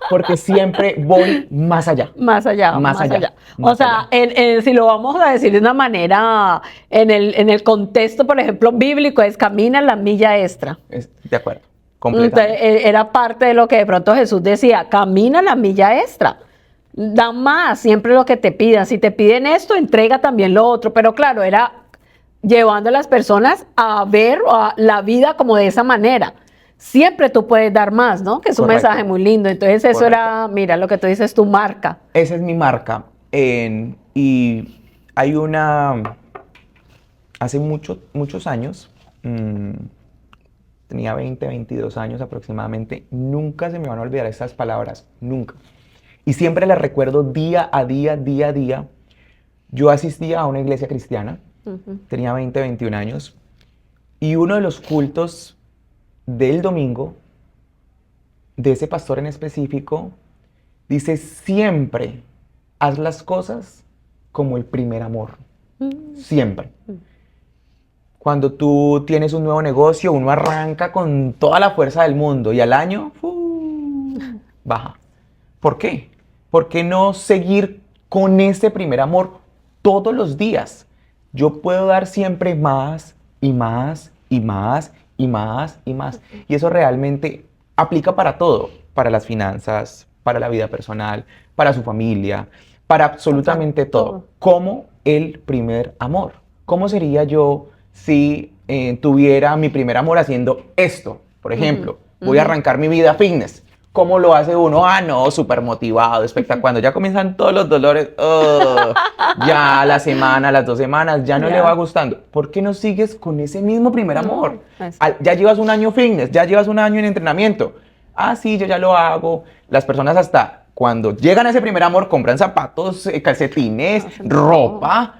Porque siempre voy más allá. Más allá. O sea, si lo vamos a decir de una manera, en el contexto, por ejemplo, bíblico, es camina la milla extra. De acuerdo. Completamente. Era parte de lo que de pronto Jesús decía, camina la milla extra, da más, siempre lo que te pidan, si te piden esto, entrega también lo otro, pero claro, era llevando a las personas a ver la vida como de esa manera, siempre tú puedes dar más, ¿no? Que es un mensaje muy lindo, entonces eso era, mira, lo que tú dices, tu marca. Esa es mi marca, y hay hace muchos años, tenía 22 años aproximadamente, nunca se me van a olvidar estas palabras, nunca. Y siempre las recuerdo día a día. Yo asistía a una iglesia cristiana, tenía 21 años, y uno de los cultos del domingo, de ese pastor en específico, dice, siempre haz las cosas como el primer amor, siempre. Cuando tú tienes un nuevo negocio, uno arranca con toda la fuerza del mundo y al año baja. ¿Por qué? ¿Por qué no seguir con ese primer amor todos los días? Yo puedo dar siempre más y más y más y más y más. Y eso realmente aplica para todo, para las finanzas, para la vida personal, para su familia, para absolutamente todo. Como el primer amor. ¿Cómo sería yo si tuviera mi primer amor haciendo esto? Por ejemplo, voy a arrancar mi vida fitness. ¿Cómo lo hace uno? Ah, no, súper motivado, espectacular. Cuando ya comienzan todos los dolores, ya a la semana, a las 2 semanas, ya no le va gustando. ¿Por qué no sigues con ese mismo primer amor? Ya llevas un año fitness, ya llevas un año en entrenamiento. Ah, sí, yo ya lo hago. Las personas hasta cuando llegan a ese primer amor compran zapatos, calcetines, ropa.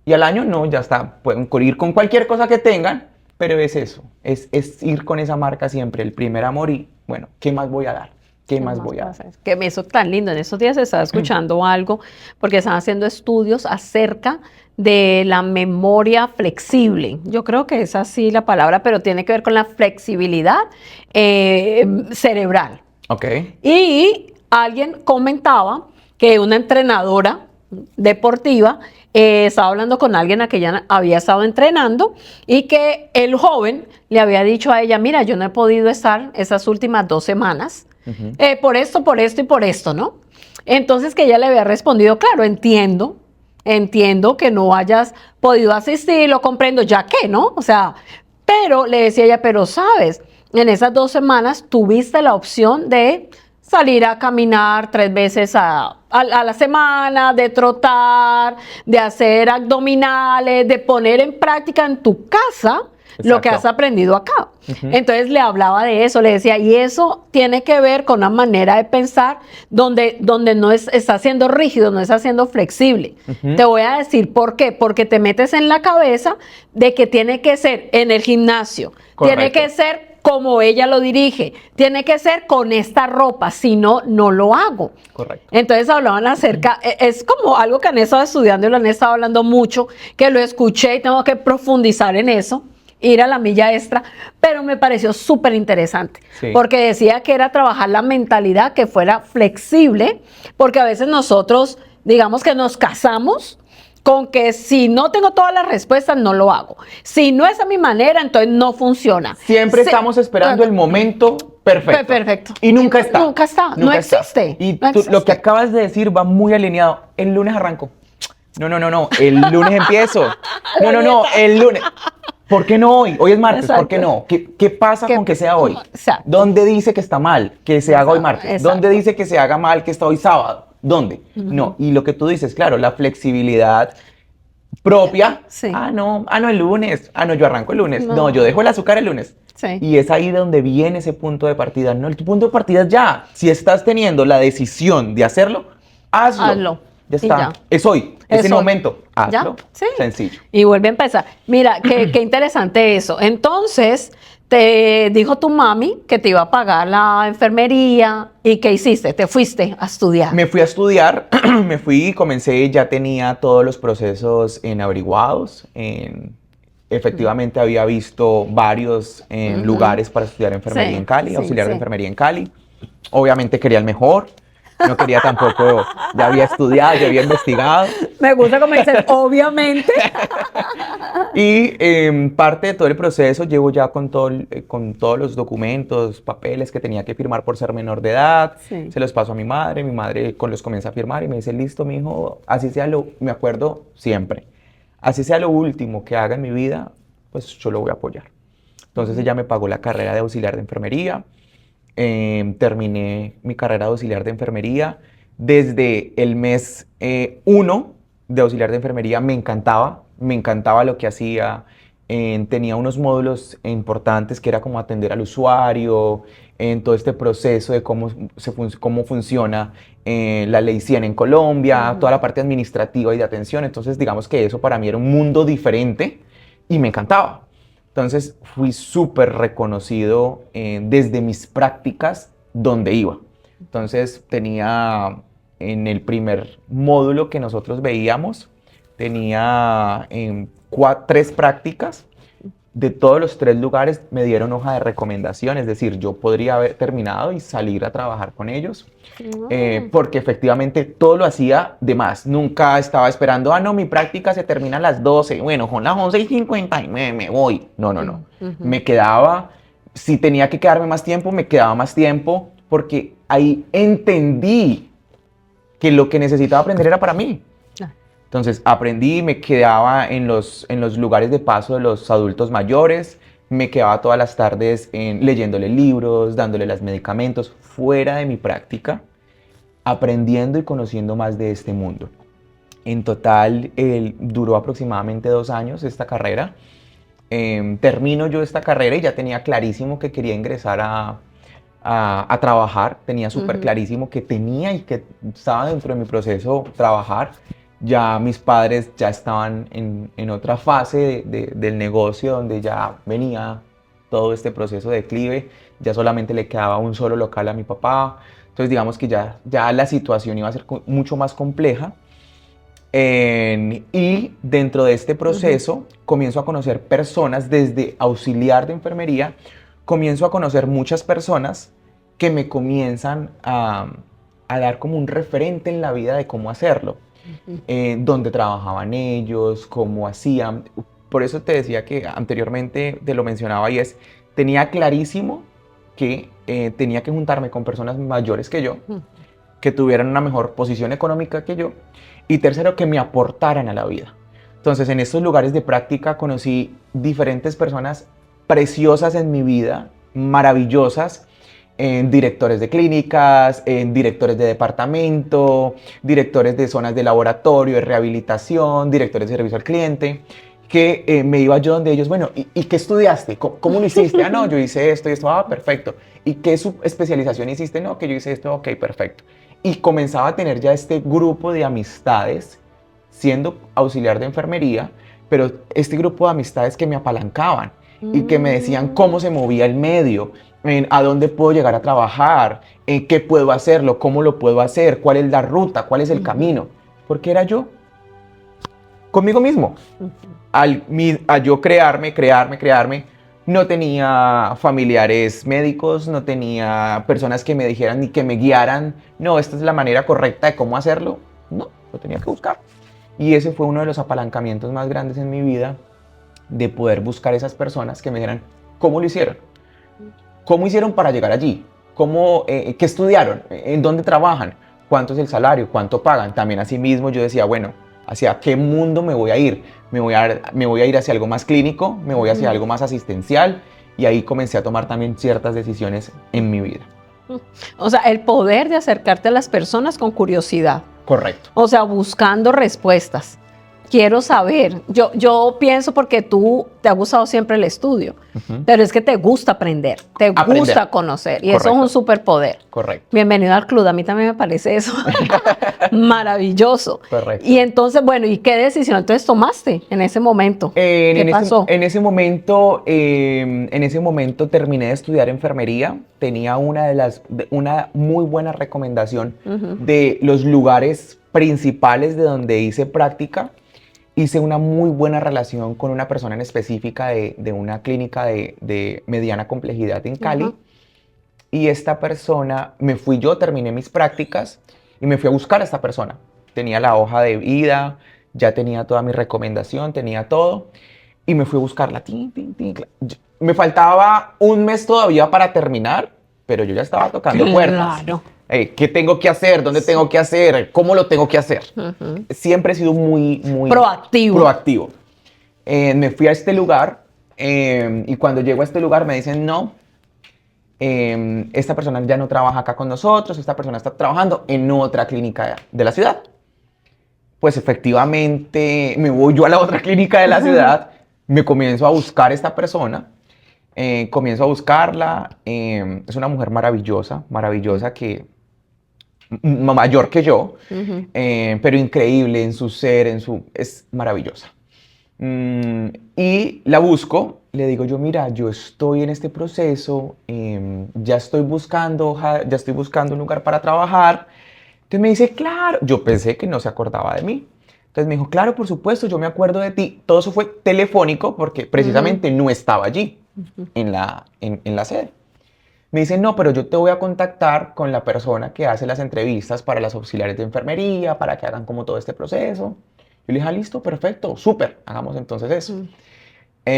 Y al año no, ya está. Pueden ir con cualquier cosa que tengan, pero es eso. Es ir con esa marca siempre, el primer amor y, bueno, ¿qué más voy a dar? ¿Qué más voy a dar? Que me hizo tan lindo. En esos días estaba escuchando algo, porque están haciendo estudios acerca de la memoria flexible. Yo creo que es así la palabra, pero tiene que ver con la flexibilidad cerebral. Ok. Y alguien comentaba que una entrenadora deportiva estaba hablando con alguien a que ella había estado entrenando y que el joven le había dicho a ella, mira, yo no he podido estar esas últimas 2 semanas por esto y por esto, ¿no? Entonces que ella le había respondido, claro, entiendo que no hayas podido asistir, lo comprendo, ya que, ¿no? O sea, pero le decía ella, pero sabes, en esas 2 semanas tuviste la opción de salir a caminar 3 veces a la semana, de trotar, de hacer abdominales, de poner en práctica en tu casa lo que has aprendido acá. Entonces le hablaba de eso, le decía, y eso tiene que ver con una manera de pensar donde no está siendo rígido, no está siendo flexible. Te voy a decir por qué, porque te metes en la cabeza de que tiene que ser en el gimnasio, tiene que ser como ella lo dirige, tiene que ser con esta ropa, si no, no lo hago. Correcto. Entonces hablaban acerca, es como algo que han estado estudiando y lo han estado hablando mucho, que lo escuché y tengo que profundizar en eso, ir a la milla extra, pero me pareció súper interesante, porque decía que era trabajar la mentalidad que fuera flexible, porque a veces nosotros, digamos que nos casamos con que si no tengo todas las respuestas, no lo hago. Si no es a mi manera, entonces no funciona. Siempre estamos esperando el momento perfecto. Perfecto. Y nunca está. Nunca está. No existe. Y no existe. Lo que acabas de decir va muy alineado. El lunes arranco. No. El lunes empiezo. No. El lunes. ¿Por qué no hoy? Hoy es martes. Exacto. ¿Por qué no? ¿Qué pasa con que sea hoy? Exacto. ¿Dónde dice que está mal que se haga hoy martes? Exacto. ¿Dónde dice que se haga mal que está hoy sábado? ¿Dónde? No. Y lo que tú dices, claro, la flexibilidad propia. Sí. No, el lunes. No, yo arranco el lunes. No, yo dejo el azúcar el lunes. Sí. Y es ahí donde viene ese punto de partida. No, el punto de partida es ya. Si estás teniendo la decisión de hacerlo, hazlo. Ya está. Ya. Es hoy. Es el momento. Hazlo. ¿Ya? Sí. Sencillo. Y vuelve a empezar. Mira, qué interesante eso. Entonces, te dijo tu mami que te iba a pagar la enfermería. ¿Y qué hiciste? ¿Te fuiste a estudiar? Me fui a estudiar. Me fui y comencé. Ya tenía todos los procesos averiguados. Efectivamente había visto varios lugares para estudiar enfermería en Cali, auxiliar de enfermería en Cali. Obviamente quería el mejor. No quería tampoco, ya había estudiado, ya había investigado. Me gusta como dices, obviamente. Y parte de todo el proceso llevo ya con todos los documentos, papeles que tenía que firmar por ser menor de edad. Sí. Se los paso a mi madre los comienza a firmar y me dice, listo, mijo, así sea me acuerdo siempre, así sea lo último que haga en mi vida, pues yo lo voy a apoyar. Entonces ella me pagó la carrera de auxiliar de enfermería. Terminé mi carrera de auxiliar de enfermería. Desde el mes 1 de auxiliar de enfermería me encantaba lo que hacía. Tenía unos módulos importantes que era como atender al usuario, en todo este proceso de cómo funciona la ley 100 en Colombia, toda la parte administrativa y de atención. Entonces digamos que eso para mí era un mundo diferente y me encantaba. Entonces fui súper reconocido desde mis prácticas donde iba. Entonces tenía en el primer módulo que nosotros veíamos, tenía 3 prácticas de todos los 3 lugares me dieron hoja de recomendación, es decir, yo podría haber terminado y salir a trabajar con ellos, porque efectivamente todo lo hacía de más. Nunca estaba esperando, no, mi práctica se termina a las 12, bueno, son las 11:59, me voy. No, no, no. Me quedaba, si tenía que quedarme más tiempo, me quedaba más tiempo, porque ahí entendí que lo que necesitaba aprender era para mí. Entonces aprendí, me quedaba en los lugares de paso de los adultos mayores, me quedaba todas las tardes leyéndole libros, dándole los medicamentos, fuera de mi práctica, aprendiendo y conociendo más de este mundo. En total, duró aproximadamente 2 años esta carrera. Termino yo esta carrera y ya tenía clarísimo que quería ingresar a trabajar, tenía súper clarísimo que tenía y que estaba dentro de mi proceso trabajar. Ya mis padres ya estaban en otra fase del negocio, donde ya venía todo este proceso de declive, ya solamente le quedaba un solo local a mi papá, entonces digamos que ya la situación iba a ser mucho más compleja. Y dentro de este proceso comienzo a conocer personas, desde auxiliar de enfermería, comienzo a conocer muchas personas que me comienzan a dar como un referente en la vida de cómo hacerlo. Dónde trabajaban ellos, cómo hacían. Por eso te decía que anteriormente te lo mencionaba, y tenía clarísimo que tenía que juntarme con personas mayores que yo, que tuvieran una mejor posición económica que yo, y tercero, que me aportaran a la vida. Entonces, en estos lugares de práctica conocí diferentes personas preciosas en mi vida, maravillosas, directores de clínicas, directores de departamento, directores de zonas de laboratorio, de rehabilitación, directores de servicio al cliente, que me iba yo donde ellos, bueno, ¿y qué estudiaste? ¿Cómo lo hiciste? No, yo hice esto y esto, perfecto. ¿Y qué especialización hiciste? No, que yo hice esto, ok, perfecto. Y comenzaba a tener ya este grupo de amistades, siendo auxiliar de enfermería, pero este grupo de amistades que me apalancaban y que me decían cómo se movía el medio, a dónde puedo llegar a trabajar, qué puedo hacerlo, cómo lo puedo hacer, cuál es la ruta, cuál es el camino. Porque era yo, conmigo mismo. Al yo crearme, no tenía familiares médicos, no tenía personas que me dijeran ni que me guiaran, no, esta es la manera correcta de cómo hacerlo. No, lo tenía que buscar. Y ese fue uno de los apalancamientos más grandes en mi vida, de poder buscar esas personas que me dijeran cómo lo hicieron. ¿Cómo hicieron para llegar allí? ¿Qué estudiaron? ¿En dónde trabajan? ¿Cuánto es el salario? ¿Cuánto pagan? También asimismo yo decía, bueno, ¿hacia qué mundo me voy a ir? ¿Me voy a ir hacia algo más clínico? ¿Me voy hacia algo más asistencial? Y ahí comencé a tomar también ciertas decisiones en mi vida. O sea, el poder de acercarte a las personas con curiosidad. Correcto. O sea, buscando respuestas. Quiero saber, yo pienso, porque tú te ha gustado siempre el estudio, pero es que te gusta aprender, gusta conocer, y correcto, eso es un superpoder. Correcto. Bienvenido al club, a mí también me parece eso maravilloso. Correcto. Y entonces, bueno, ¿y qué decisión entonces tomaste en ese momento? ¿Qué pasó? En ese momento terminé de estudiar enfermería, tenía una muy buena recomendación de los lugares principales de donde hice práctica. Hice una muy buena relación con una persona en específica de una clínica de mediana complejidad en Cali. Y esta persona, terminé mis prácticas y me fui a buscar a esta persona. Tenía la hoja de vida, ya tenía toda mi recomendación, tenía todo. Y me fui a buscarla. Me faltaba un mes todavía para terminar, pero yo ya estaba tocando puertas. Claro. ¿Qué tengo que hacer? ¿Dónde tengo que hacer? ¿Cómo lo tengo que hacer? Siempre he sido muy proactivo. Me fui a este lugar y cuando llego a este lugar me dicen, no, esta persona ya no trabaja acá con nosotros, esta persona está trabajando en otra clínica de la ciudad. Pues efectivamente me voy yo a la otra clínica de la ciudad, me comienzo a buscar a esta persona. Comienzo a buscarla, es una mujer maravillosa que mayor que yo, pero increíble en su ser, es maravillosa. Y la busco, le digo yo, mira, yo estoy en este proceso, ya estoy buscando un lugar para trabajar. Entonces me dice, claro, yo pensé que no se acordaba de mí. Entonces me dijo, claro, por supuesto, yo me acuerdo de ti. Todo eso fue telefónico porque precisamente no estaba allí, en la sede. Me dice, no, pero yo te voy a contactar con la persona que hace las entrevistas para las auxiliares de enfermería, para que hagan como todo este proceso. Yo le dije, listo, perfecto, súper, hagamos entonces eso. Y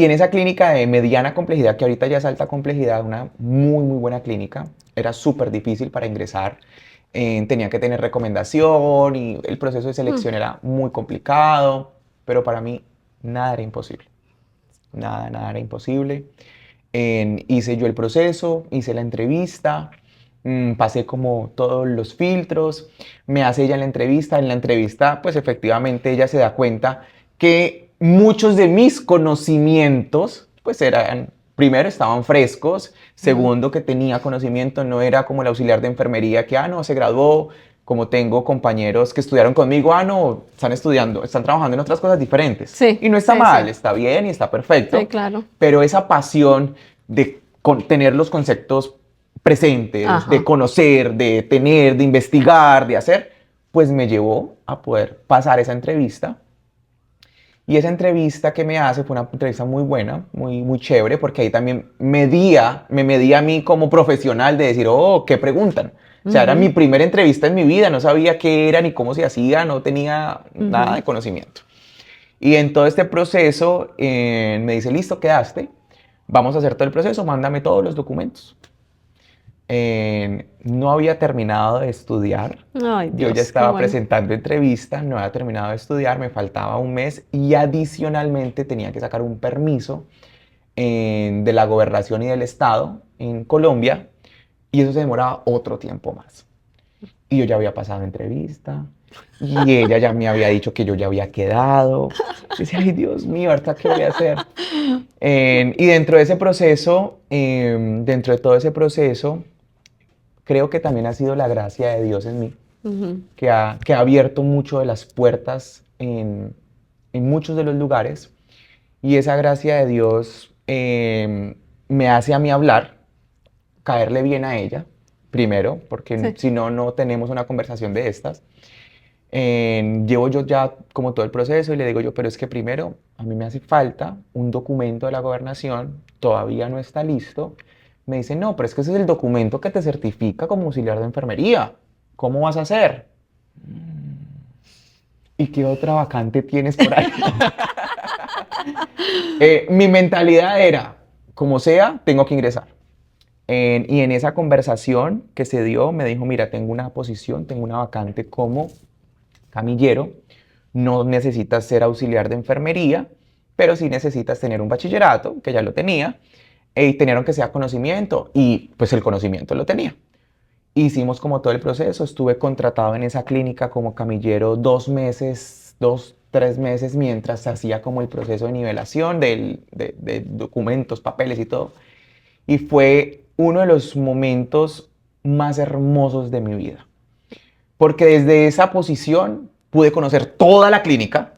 en esa clínica de mediana complejidad, que ahorita ya es alta complejidad, una muy, muy buena clínica, era súper difícil para ingresar. Tenía que tener recomendación y el proceso de selección era muy complicado, pero para mí nada era imposible. Nada era imposible. Hice yo el proceso, hice la entrevista, pasé como todos los filtros, me hace ella la entrevista. En la entrevista, pues efectivamente ella se da cuenta que muchos de mis conocimientos, pues eran, primero, estaban frescos, segundo, que tenía conocimiento, no era como el auxiliar de enfermería que, no, se graduó, como tengo compañeros que estudiaron conmigo, no, están estudiando, están trabajando en otras cosas diferentes. Sí, y no está sí, mal, sí. está bien y está perfecto. Sí, claro. Pero esa pasión de tener los conceptos presentes, Ajá. de conocer, de tener, de investigar, de hacer, pues me llevó a poder pasar esa entrevista. Y esa entrevista que me hace fue una entrevista muy buena, muy, muy chévere, porque ahí también me medía a mí como profesional de decir, oh, ¿qué preguntan? O sea, era mi primera entrevista en mi vida, no sabía qué era ni cómo se hacía, no tenía nada de conocimiento. Y en todo este proceso me dice, listo, quedaste, vamos a hacer todo el proceso, mándame todos los documentos. No había terminado de estudiar. Ay, Yo Dios, ya qué estaba bueno. presentando entrevista, no había terminado de estudiar, me faltaba un mes y adicionalmente tenía que sacar un permiso de la gobernación y del estado en Colombia y eso se demoraba otro tiempo más. Y yo ya había pasado entrevista y ella ya me había dicho que yo ya había quedado. Yo decía, ay, Dios mío, ¿ahorita qué voy a hacer? Y dentro de ese proceso, dentro de todo ese proceso, creo que también ha sido la gracia de Dios en mí, que ha abierto mucho de las puertas en muchos de los lugares. Y esa gracia de Dios me hace a mí hablar, caerle bien a ella, primero, porque Sí. si no, no tenemos una conversación de estas. Llevo yo ya como todo el proceso y le digo yo, pero es que primero a mí me hace falta un documento de la gobernación, todavía no está listo. Me dice, no, pero es que ese es el documento que te certifica como auxiliar de enfermería. ¿Cómo vas a hacer? ¿Y qué otra vacante tienes por ahí? Mi mentalidad era, como sea, tengo que ingresar. Y en esa conversación que se dio, me dijo, mira, tengo una posición, tengo una vacante como camillero, no necesitas ser auxiliar de enfermería, pero sí necesitas tener un bachillerato, que ya lo tenía, y tener aunque sea conocimiento, y pues el conocimiento lo tenía. Hicimos como todo el proceso, estuve contratado en esa clínica como camillero 2 meses, 3 meses, mientras se hacía como el proceso de nivelación de documentos, papeles y todo. Y fue uno de los momentos más hermosos de mi vida. Porque desde esa posición pude conocer toda la clínica.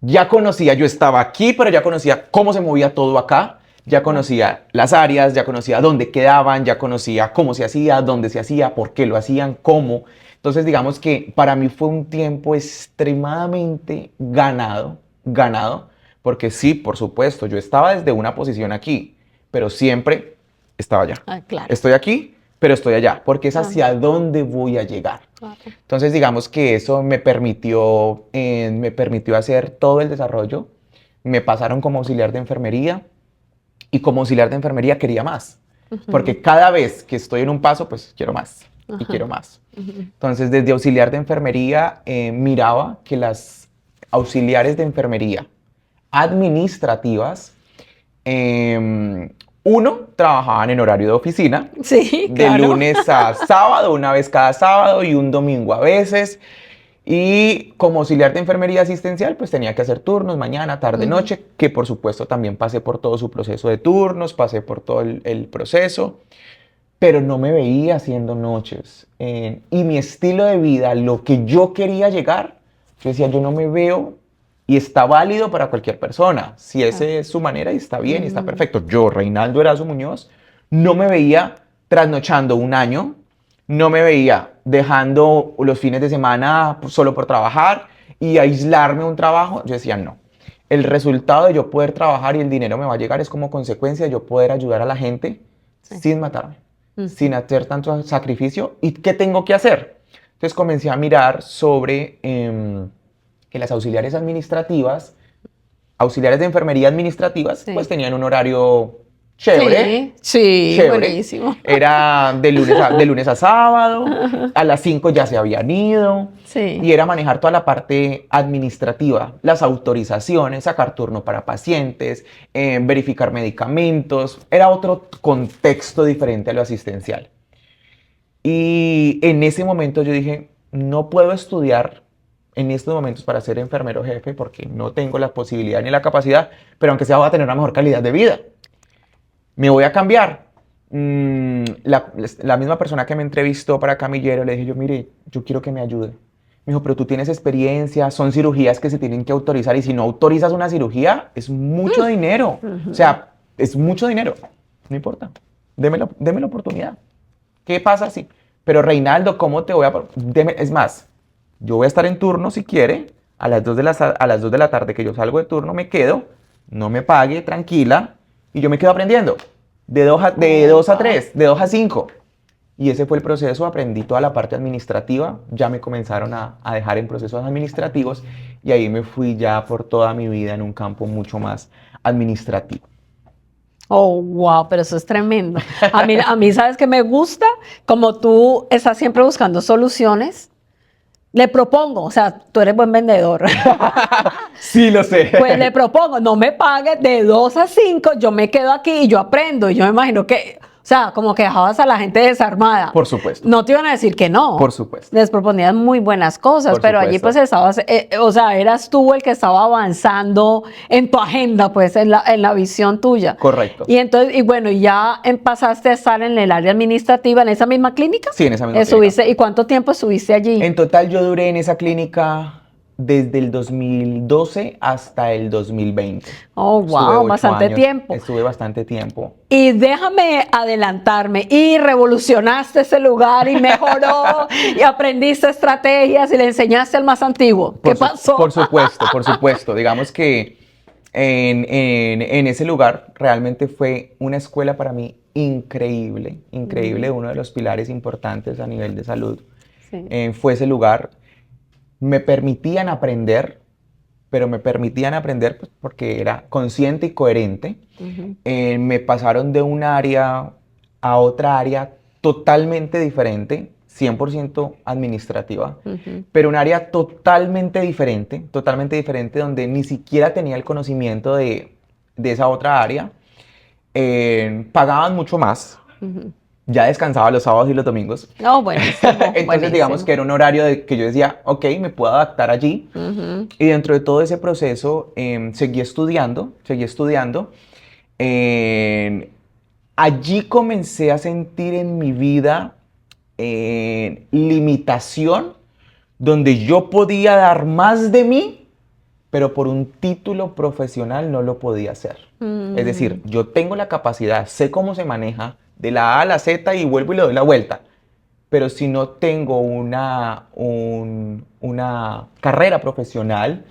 Ya conocía, yo estaba aquí, pero ya conocía cómo se movía todo acá. Ya conocía las áreas, ya conocía dónde quedaban, ya conocía cómo se hacía, dónde se hacía, por qué lo hacían, cómo. Entonces, digamos que para mí fue un tiempo extremadamente ganado, porque sí, por supuesto, yo estaba desde una posición aquí, pero siempre estaba allá. Claro. Estoy aquí, pero estoy allá, porque es hacia dónde voy a llegar. Claro. Entonces, digamos que eso me permitió hacer todo el desarrollo. Me pasaron como auxiliar de enfermería y como auxiliar de enfermería quería más, porque cada vez que estoy en un paso, pues quiero más y quiero más. Entonces, desde auxiliar de enfermería miraba que las auxiliares de enfermería administrativas, uno, trabajaban en horario de oficina, Sí, de claro. lunes a sábado, una vez cada sábado y un domingo a veces. Y como auxiliar de enfermería asistencial, pues tenía que hacer turnos, mañana, tarde, noche, que por supuesto también pasé por todo su proceso de turnos, pasé por todo el proceso, pero no me veía haciendo noches. Y mi estilo de vida, lo que yo quería llegar, yo decía, yo no me veo y está válido para cualquier persona. Si esa es su manera y está bien y está perfecto. Yo, Reinaldo Erazo Muñoz, no me veía trasnochando un año, no me veía dejando los fines de semana solo por trabajar y aislarme un trabajo. Yo decía, no. El resultado de yo poder trabajar y el dinero me va a llegar es como consecuencia de yo poder ayudar a la gente sin matarme, sin hacer tanto sacrificio. ¿Y qué tengo que hacer? Entonces comencé a mirar sobre que las auxiliares administrativas, auxiliares de enfermería administrativas, pues tenían un horario chévere. Sí, chévere. buenísimo. Era de lunes a sábado, a las 5 ya se habían ido. Sí. Y era manejar toda la parte administrativa, las autorizaciones, sacar turno para pacientes, verificar medicamentos. Era otro contexto diferente a lo asistencial. Y en ese momento yo dije, no puedo estudiar en estos momentos para ser enfermero jefe porque no tengo la posibilidad ni la capacidad, pero aunque sea voy a tener una mejor calidad de vida. Me voy a cambiar. La misma persona que me entrevistó para camillero, le dije yo, mire, yo quiero que me ayude. Me dijo, pero tú tienes experiencia, son cirugías que se tienen que autorizar y si no autorizas una cirugía, es mucho dinero. O sea, es mucho dinero. No importa, deme la oportunidad. ¿Qué pasa si? Pero Reinaldo, ¿cómo te voy a...? Es más, yo voy a estar en turno si quiere, a las 2 de la tarde que yo salgo de turno me quedo, no me pague, tranquila, y yo me quedo aprendiendo. De 2 a 3, de 2 a 5. Y ese fue el proceso, aprendí toda la parte administrativa, ya me comenzaron a dejar en procesos administrativos y ahí me fui ya por toda mi vida en un campo mucho más administrativo. Oh, wow, pero eso es tremendo. A mí, ¿sabes qué me gusta? Como tú estás siempre buscando soluciones, le propongo, o sea, tú eres buen vendedor. Sí, lo sé. Pues le propongo, no me pagues de 2 a 5, yo me quedo aquí y yo aprendo. Y yo me imagino que, o sea, como que dejabas a la gente desarmada. Por supuesto. No te iban a decir que no. Por supuesto. Les proponías muy buenas cosas, Por pero supuesto. allí pues estabas, o sea, eras tú el que estaba avanzando en tu agenda, pues, en la visión tuya. Correcto. Y entonces, y bueno, ya pasaste a estar en el área administrativa, en esa misma clínica. Sí, en esa misma clínica. ¿Y cuánto tiempo estuviste allí? En total yo duré en esa clínica desde el 2012 hasta el 2020. Oh, wow, bastante tiempo. Estuve bastante tiempo. Y déjame adelantarme, y revolucionaste ese lugar y mejoró y aprendiste estrategias y le enseñaste al más antiguo. ¿Qué pasó? Por supuesto. Digamos que en ese lugar realmente fue una escuela para mí increíble, uno de los pilares importantes a nivel de salud. Sí. Fue ese lugar. Me permitían aprender, pero me permitían aprender pues, porque era consciente y coherente. Me pasaron de un área a otra área totalmente diferente, 100% administrativa, pero un área totalmente diferente, donde ni siquiera tenía el conocimiento de esa otra área. Pagaban mucho más. Ya descansaba los sábados y los domingos. No, buenísimo. Entonces, digamos que era un horario que yo decía, ok, me puedo adaptar allí. Y dentro de todo ese proceso, seguí estudiando. Allí comencé a sentir en mi vida limitación, donde yo podía dar más de mí, pero por un título profesional no lo podía hacer. Es decir, yo tengo la capacidad, sé cómo se maneja, de la A a la Z y vuelvo y le doy la vuelta. Pero si no tengo una carrera profesional,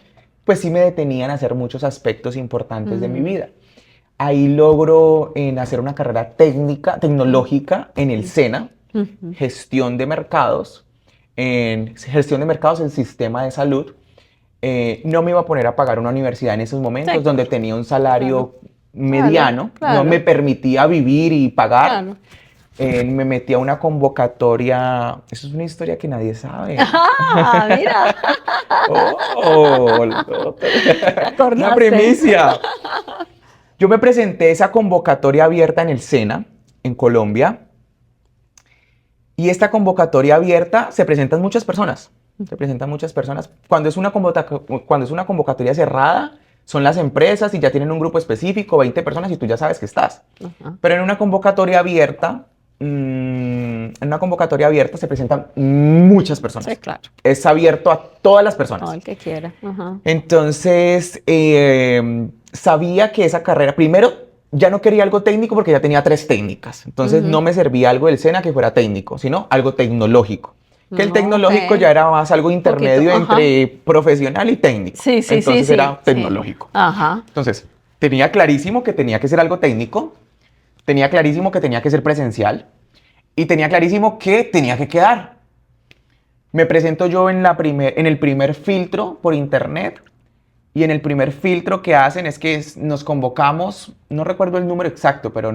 pues sí me detenían a hacer muchos aspectos importantes de mi vida. Ahí logro hacer una carrera tecnológica en el SENA, gestión de mercados, en sistema de salud. No me iba a poner a pagar una universidad en esos momentos, donde tenía un salario mediano, no me permitía vivir y pagar. Me metí a una convocatoria. Eso es una historia que nadie sabe. ¡Ah, mira! Una primicia. Yo me presenté a esa convocatoria abierta en el SENA, en Colombia. Y esta convocatoria abierta se presentan muchas personas. Cuando es una convocatoria cerrada, son las empresas y ya tienen un grupo específico, 20 personas y tú ya sabes que estás. Pero en una convocatoria abierta, se presentan muchas personas. Sí, claro. Es abierto a todas las personas. No, el que quiera. Entonces, sabía que esa carrera, primero, ya no quería algo técnico porque ya tenía 3 técnicas. Entonces no me servía algo del SENA que fuera técnico, sino algo tecnológico. Que el tecnológico ya era más algo intermedio entre profesional y técnico. Sí, sí, Entonces sí, era sí. tecnológico. Ajá. Entonces, tenía clarísimo que tenía que ser algo técnico, tenía clarísimo que tenía que ser presencial y tenía clarísimo que tenía que quedar. Me presento yo en el primer filtro por internet. Y en el primer filtro que hacen es que nos convocamos, no recuerdo el número exacto, pero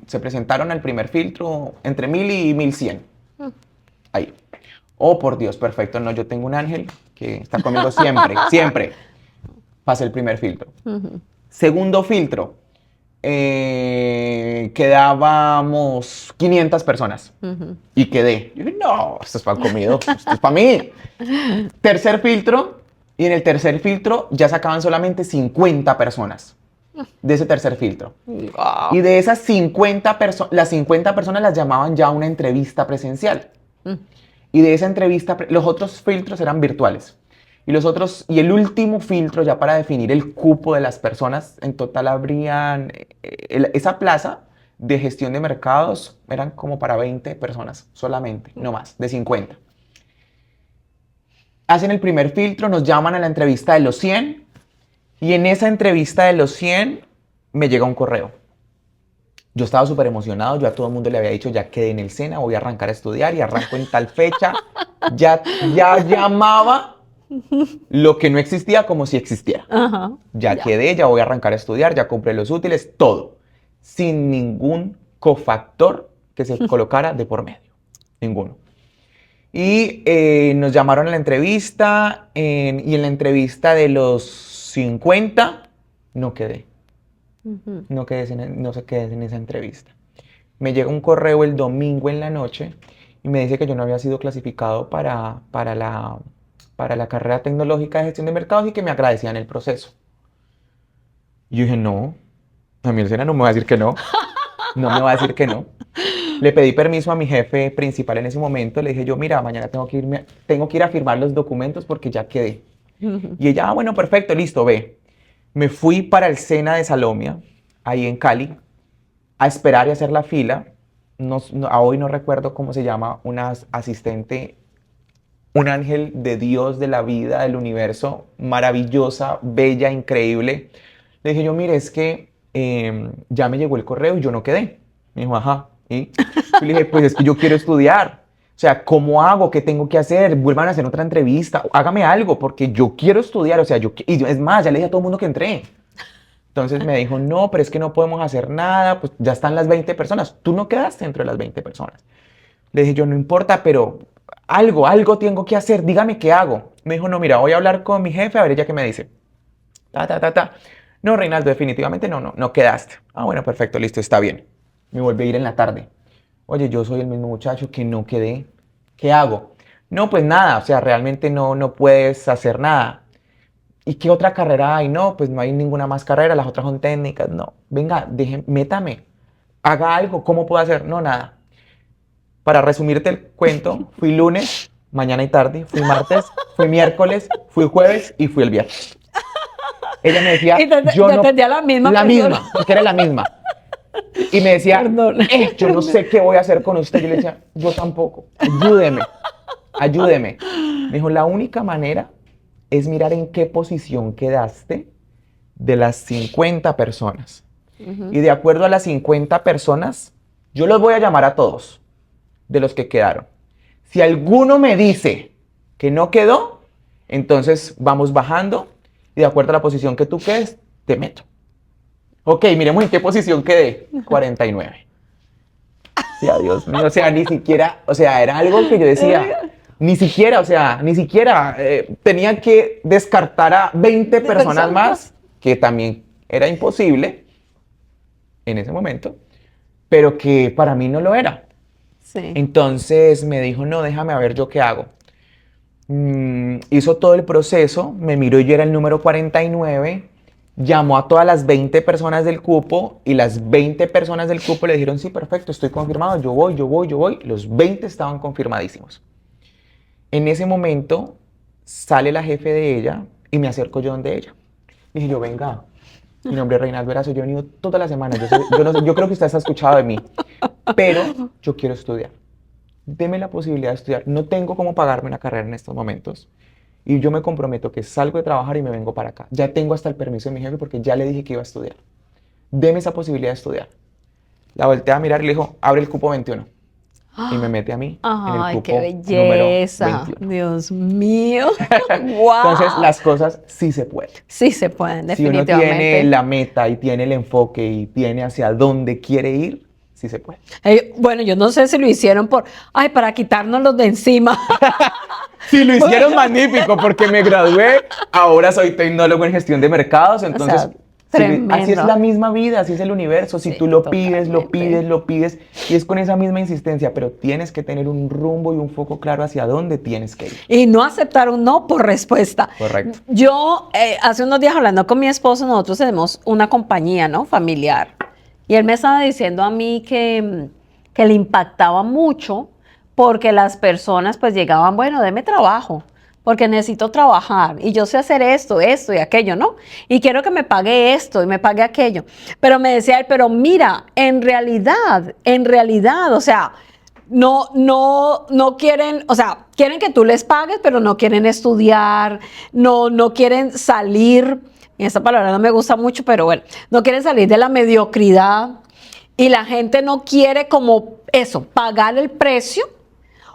se presentaron al primer filtro entre 1000 y 1100. Ahí. Oh, por Dios, perfecto. No, yo tengo un ángel que está conmigo siempre, siempre. Pasé el primer filtro. Segundo filtro. Quedábamos 500 personas. Y quedé. Yo dije, no, esto es para comido, esto es para mí. Tercer filtro. Y en el tercer filtro ya sacaban solamente 50 personas de ese tercer filtro. Wow. Y de esas 50 personas, las 50 personas las llamaban ya a una entrevista presencial. Y de esa entrevista, los otros filtros eran virtuales. Y el último filtro ya para definir el cupo de las personas, en total habrían, esa plaza de gestión de mercados eran como para 20 personas solamente, no más, de 50. Hacen el primer filtro, nos llaman a la entrevista de los 100 y en esa entrevista de los 100 me llega un correo. Yo estaba súper emocionado, yo a todo el mundo le había dicho, ya quedé en el SENA, voy a arrancar a estudiar y arranco en tal fecha. Ya llamaba lo que no existía como si existiera. Ya quedé, ya voy a arrancar a estudiar, ya compré los útiles, todo. Sin ningún cofactor que se colocara de por medio. Ninguno. Y nos llamaron a la entrevista y en la entrevista de los 50 no quedé. No se quedé en esa entrevista. Me llega un correo el domingo en la noche y me dice que yo no había sido clasificado para la carrera tecnológica de gestión de mercados y que me agradecían el proceso. Y yo dije, no, a mí el SENA no me va a decir que no. No me va a decir que no. Le pedí permiso a mi jefe principal en ese momento. Le dije yo, mira, mañana tengo que ir a firmar los documentos porque ya quedé. Y ella, bueno, perfecto, listo, ve. Me fui para el SENA de Salomia, ahí en Cali, a esperar y hacer la fila. Hoy no recuerdo cómo se llama, una asistente, un ángel de Dios, de la vida, del universo, maravillosa, bella, increíble. Le dije yo, mire, es que ya me llegó el correo y yo no quedé. Me dijo, ajá. ¿Y? Yo le dije, pues es que yo quiero estudiar. O sea, ¿cómo hago? ¿Qué tengo que hacer? Vuelvan a hacer otra entrevista. Hágame algo, porque yo quiero estudiar. O sea, es más, ya le dije a todo el mundo que entré. Entonces me dijo, no, pero es que no podemos hacer nada. Pues ya están las 20 personas. Tú no quedaste entre las 20 personas. Le dije yo, no importa, pero algo tengo que hacer. Dígame qué hago. Me dijo, no, mira, voy a hablar con mi jefe a ver ella qué me dice. No, Reinaldo, definitivamente no quedaste. Ah, bueno, perfecto, listo, está bien. Me volví a ir en la tarde. Oye, yo soy el mismo muchacho que no quedé. ¿Qué hago? No, pues nada, o sea, realmente no puedes hacer nada. ¿Y qué otra carrera hay? No, pues no hay ninguna más carrera, las otras son técnicas. No, venga, métame, haga algo, ¿cómo puedo hacer? No, nada. Para resumirte el cuento, fui lunes, mañana y tarde, fui martes, fui miércoles, fui jueves y fui el viernes. Ella me decía, yo no... la misma La persona. misma, porque era la misma. Y me decía, yo no sé qué voy a hacer con usted. Yo le decía, yo tampoco, ayúdeme. Me dijo, la única manera es mirar en qué posición quedaste de las 50 personas. Y de acuerdo a las 50 personas, yo los voy a llamar a todos de los que quedaron. Si alguno me dice que no quedó, entonces vamos bajando y de acuerdo a la posición que tú quedes, te meto. Ok, miremos en qué posición quedé. 49. Sí, Dios mío, o sea, ni siquiera, o sea, era algo que yo decía, ni siquiera, tenía que descartar a 20 personas más, que también era imposible en ese momento, pero que para mí no lo era. Sí. Entonces me dijo, no, déjame a ver yo qué hago. Hizo todo el proceso, me miró y yo era el número 49. Llamó a todas las 20 personas del cupo y las 20 personas del cupo le dijeron, sí, perfecto, estoy confirmado, yo voy. Los 20 estaban confirmadísimos. En ese momento sale la jefe de ella y me acerco yo donde ella. Dije yo, venga, Mi nombre es Reinaldo Erazo, yo he venido todas las semanas, yo creo que usted se ha escuchado de mí, pero yo quiero estudiar. Deme la posibilidad de estudiar. No tengo cómo pagarme una carrera en estos momentos. Y yo me comprometo que salgo de trabajar y me vengo para acá. Ya tengo hasta el permiso de mi jefe porque ya le dije que iba a estudiar. Deme esa posibilidad de estudiar. La volteé a mirar y le dijo, abre el cupo 21. Y me mete a mí en el Ay, cupo qué número belleza. 21. Dios mío. Wow. Entonces, las cosas sí se pueden. Sí se pueden, Si uno definitivamente. tiene la meta y tiene el enfoque y tiene hacia dónde quiere ir, sí se puede. Bueno, yo no sé si lo hicieron para quitárnoslos de encima. Sí, lo hicieron magnífico porque me gradué, ahora soy tecnólogo en gestión de mercados, entonces tremendo. así es la misma vida, así es el universo, si Sí, tú lo pides, lo totalmente. pides, lo pides, y es con esa misma insistencia, pero tienes que tener un rumbo y un foco claro hacia dónde tienes que ir. Y no aceptar un no por respuesta. Correcto. Yo, hace unos días hablando con mi esposo, nosotros tenemos una compañía, ¿no? Familiar. Y él me estaba diciendo a mí que le impactaba mucho porque las personas pues llegaban, bueno, deme trabajo, porque necesito trabajar y yo sé hacer esto y aquello, ¿no? Y quiero que me pague esto y me pague aquello. Pero me decía él, pero mira, en realidad, o sea, no quieren, o sea, quieren que tú les pagues, pero no quieren estudiar, no quieren salir, y esa palabra no me gusta mucho, pero bueno, no quieren salir de la mediocridad y la gente no quiere como eso, pagar el precio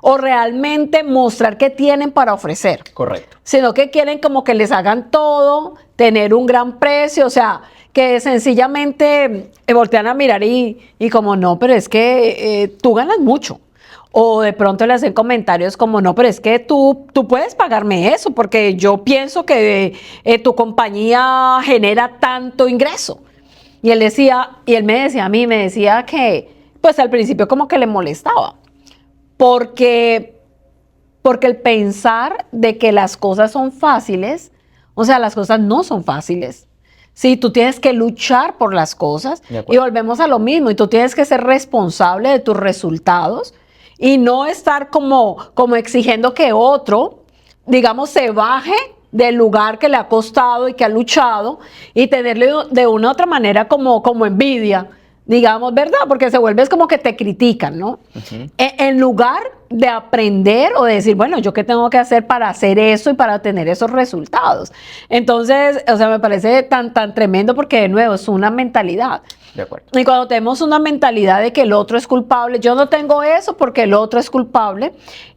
o realmente mostrar qué tienen para ofrecer. Correcto. Sino que quieren como que les hagan todo, tener un gran precio, o sea, que sencillamente voltean a mirar y como no, pero es que tú ganas mucho. O de pronto le hacen comentarios como, no, pero es que tú puedes pagarme eso, porque yo pienso que tu compañía genera tanto ingreso. Y él me decía a mí, me decía que, pues al principio como que le molestaba, porque el pensar de que las cosas son fáciles, o sea, las cosas no son fáciles. Sí, tú tienes que luchar por las cosas y volvemos a lo mismo, y tú tienes que ser responsable de tus resultados y no estar como exigiendo que otro, digamos, se baje del lugar que le ha costado y que ha luchado y tenerle de una u otra manera como envidia, digamos, ¿verdad? Porque se vuelve como que te critican, ¿no? Uh-huh. En lugar de aprender o de decir, bueno, ¿yo qué tengo que hacer para hacer eso y para tener esos resultados? Entonces, o sea, me parece tan tremendo porque, de nuevo, es una mentalidad. De acuerdo. Y cuando tenemos una mentalidad de que el otro es culpable, yo no tengo eso porque el otro es culpable,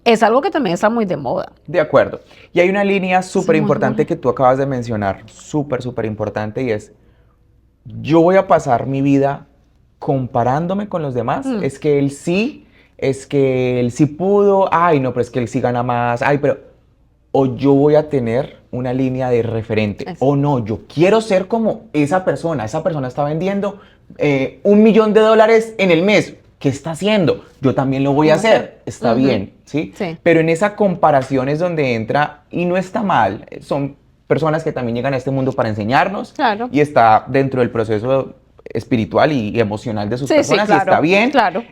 es algo que también está muy de moda. De acuerdo. Y hay una línea súper importante que tú acabas de mencionar, súper importante, y es, yo voy a pasar mi vida comparándome con los demás. Es que él sí pudo, ay no, pero es que él sí gana más, ay, pero, o yo voy a tener una línea de referente, o no, yo quiero ser como esa persona está vendiendo $1 millón en el mes, ¿qué está haciendo? Yo también lo voy a hacer, está bien, ¿sí? Pero en esa comparación es donde entra, y no está mal, son personas que también llegan a este mundo para enseñarnos, claro, y está dentro del proceso espiritual y emocional de sus personas, claro, y está bien, claro.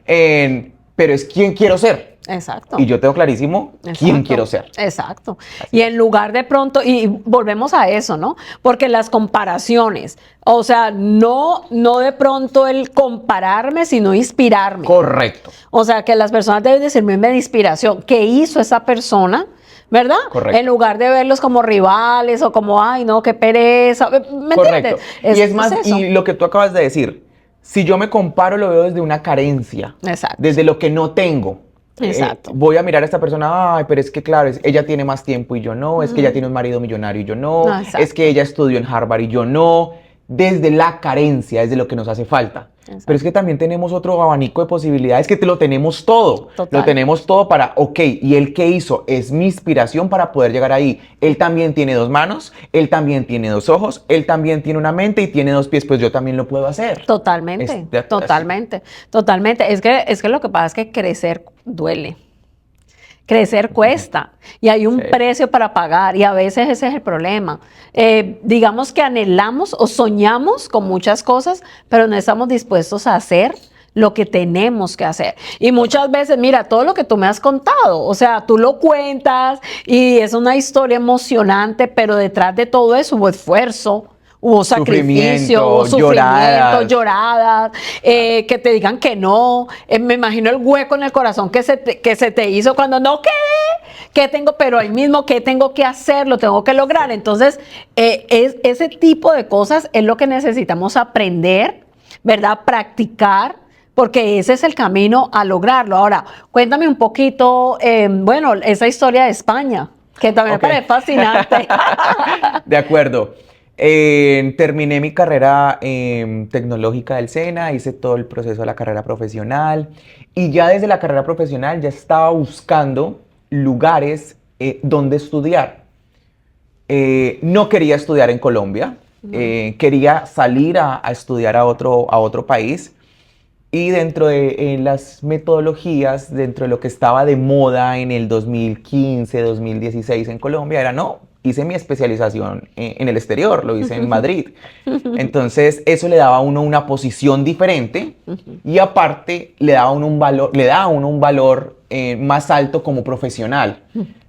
Pero es quién quiero ser. Exacto. Y yo tengo clarísimo quién quiero ser. Exacto. Y en lugar de pronto, y volvemos a eso, ¿no? Porque las comparaciones, o sea, no de pronto el compararme, sino inspirarme. Correcto. O sea, que las personas deben de servirme de inspiración. ¿Qué hizo esa persona? ¿Verdad? Correcto. En lugar de verlos como rivales o como, ay, no, qué pereza. ¿Me Correcto. entiendes? Y es más, y lo que tú acabas de decir, si yo me comparo, lo veo desde una carencia. Exacto. Desde lo que no tengo. Exacto. Voy a mirar a esta persona, ay, pero es que claro, ella tiene más tiempo y yo no, es que ella tiene un marido millonario y yo no, es que ella estudió en Harvard y yo no, desde la carencia, desde lo que nos hace falta. Exacto. Pero es que también tenemos otro abanico de posibilidades que te lo tenemos todo. Total. Lo tenemos todo para, ok, ¿y él qué hizo? Es mi inspiración para poder llegar ahí. Él también tiene 2 manos, él también tiene 2 ojos, él también tiene una mente y tiene 2 pies, pues yo también lo puedo hacer. Totalmente, totalmente. Es que lo que pasa es que crecer duele. Crecer cuesta y hay un precio para pagar y a veces ese es el problema. Digamos que anhelamos o soñamos con muchas cosas, pero no estamos dispuestos a hacer lo que tenemos que hacer. Y muchas veces, mira, todo lo que tú me has contado, o sea, tú lo cuentas y es una historia emocionante, pero detrás de todo eso hubo esfuerzo, hubo sacrificio, hubo sufrimiento, lloradas, que te digan que no. Me imagino el hueco en el corazón que se te hizo cuando no quedé, que tengo, pero ahí mismo, ¿qué tengo que hacer? Lo tengo que lograr. Entonces, ese tipo de cosas es lo que necesitamos aprender, ¿verdad? Practicar, porque ese es el camino a lograrlo. Ahora, cuéntame un poquito, bueno, esa historia de España, que también me parece fascinante. De acuerdo. Terminé mi carrera tecnológica del SENA, hice todo el proceso de la carrera profesional y ya desde la carrera profesional ya estaba buscando lugares donde estudiar. No quería estudiar en Colombia, quería salir a estudiar a otro país. Y dentro de las metodologías, dentro de lo que estaba de moda en el 2015, 2016 en Colombia, era no, hice mi especialización en el exterior, lo hice en Madrid. Entonces eso le daba a uno una posición diferente y aparte le daba a uno un valor más alto como profesional.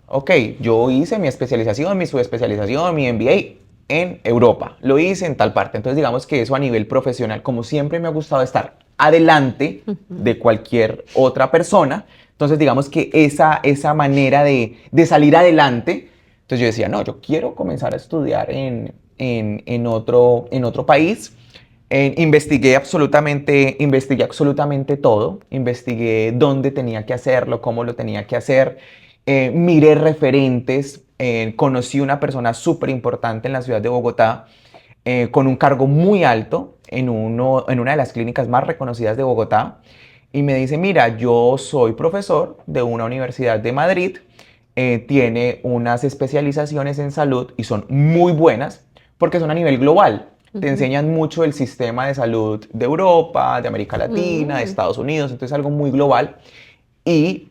Ok, yo hice mi especialización, mi subespecialización, mi MBA en Europa, lo hice en tal parte. Entonces digamos que eso a nivel profesional, como siempre me ha gustado estar adelante de cualquier otra persona, entonces digamos que esa manera de salir adelante, entonces yo decía, no, yo quiero comenzar a estudiar en otro país. Investigué absolutamente todo, investigué dónde tenía que hacerlo, cómo lo tenía que hacer, miré referentes, conocí una persona súper importante en la ciudad de Bogotá, con un cargo muy alto en una de las clínicas más reconocidas de Bogotá, y me dice, mira, yo soy profesor de una universidad de Madrid, tiene unas especializaciones en salud y son muy buenas porque son a nivel global. Te enseñan mucho el sistema de salud de Europa, de América Latina, de Estados Unidos, entonces algo muy global. Y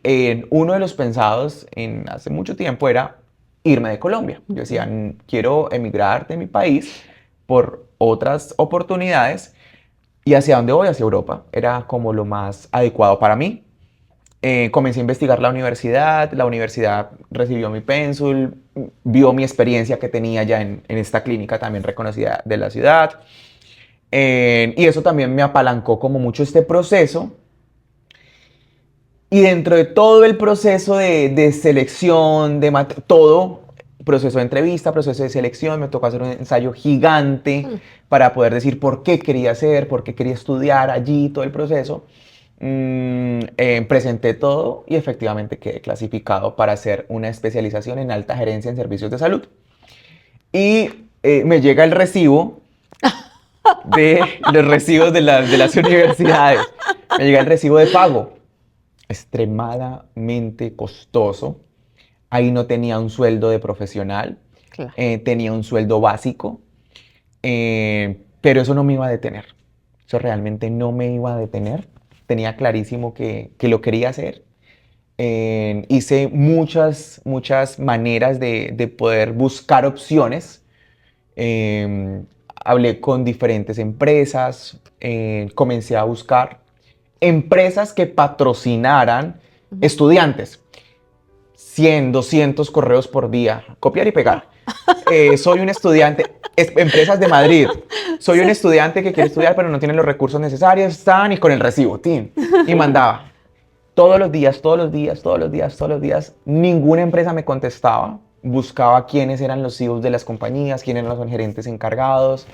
uno de los pensados hace mucho tiempo era irme de Colombia. Yo decía, quiero emigrar de mi país por otras oportunidades. ¿Y hacia dónde voy? Hacia Europa. Era como lo más adecuado para mí. Comencé a investigar la universidad recibió mi pénsul, vio mi experiencia que tenía ya en esta clínica también reconocida de la ciudad. Y eso también me apalancó como mucho este proceso. Y dentro de todo el proceso de selección, todo, proceso de entrevista, proceso de selección, me tocó hacer un ensayo gigante para poder decir por qué quería hacer, por qué quería estudiar allí, todo el proceso. Presenté todo y efectivamente quedé clasificado para hacer una especialización en alta gerencia en servicios de salud. Y me llega el recibo de los recibos de las universidades. Me llega el recibo de pago. Extremadamente costoso. Ahí no tenía un sueldo de profesional, claro. Tenía un sueldo básico, pero eso no me iba a detener. Eso realmente no me iba a detener. Tenía clarísimo que lo quería hacer. Hice muchas maneras de poder buscar opciones. Hablé con diferentes empresas, comencé a buscar empresas que patrocinaran estudiantes. 100, 200 correos por día, copiar y pegar. Soy un estudiante, empresas de Madrid, soy un estudiante que quiere estudiar pero no tiene los recursos necesarios, están y con el recibo, ¡tin! Y mandaba. Todos los días, ninguna empresa me contestaba. Buscaba quiénes eran los CEOs de las compañías, quiénes eran los gerentes encargados.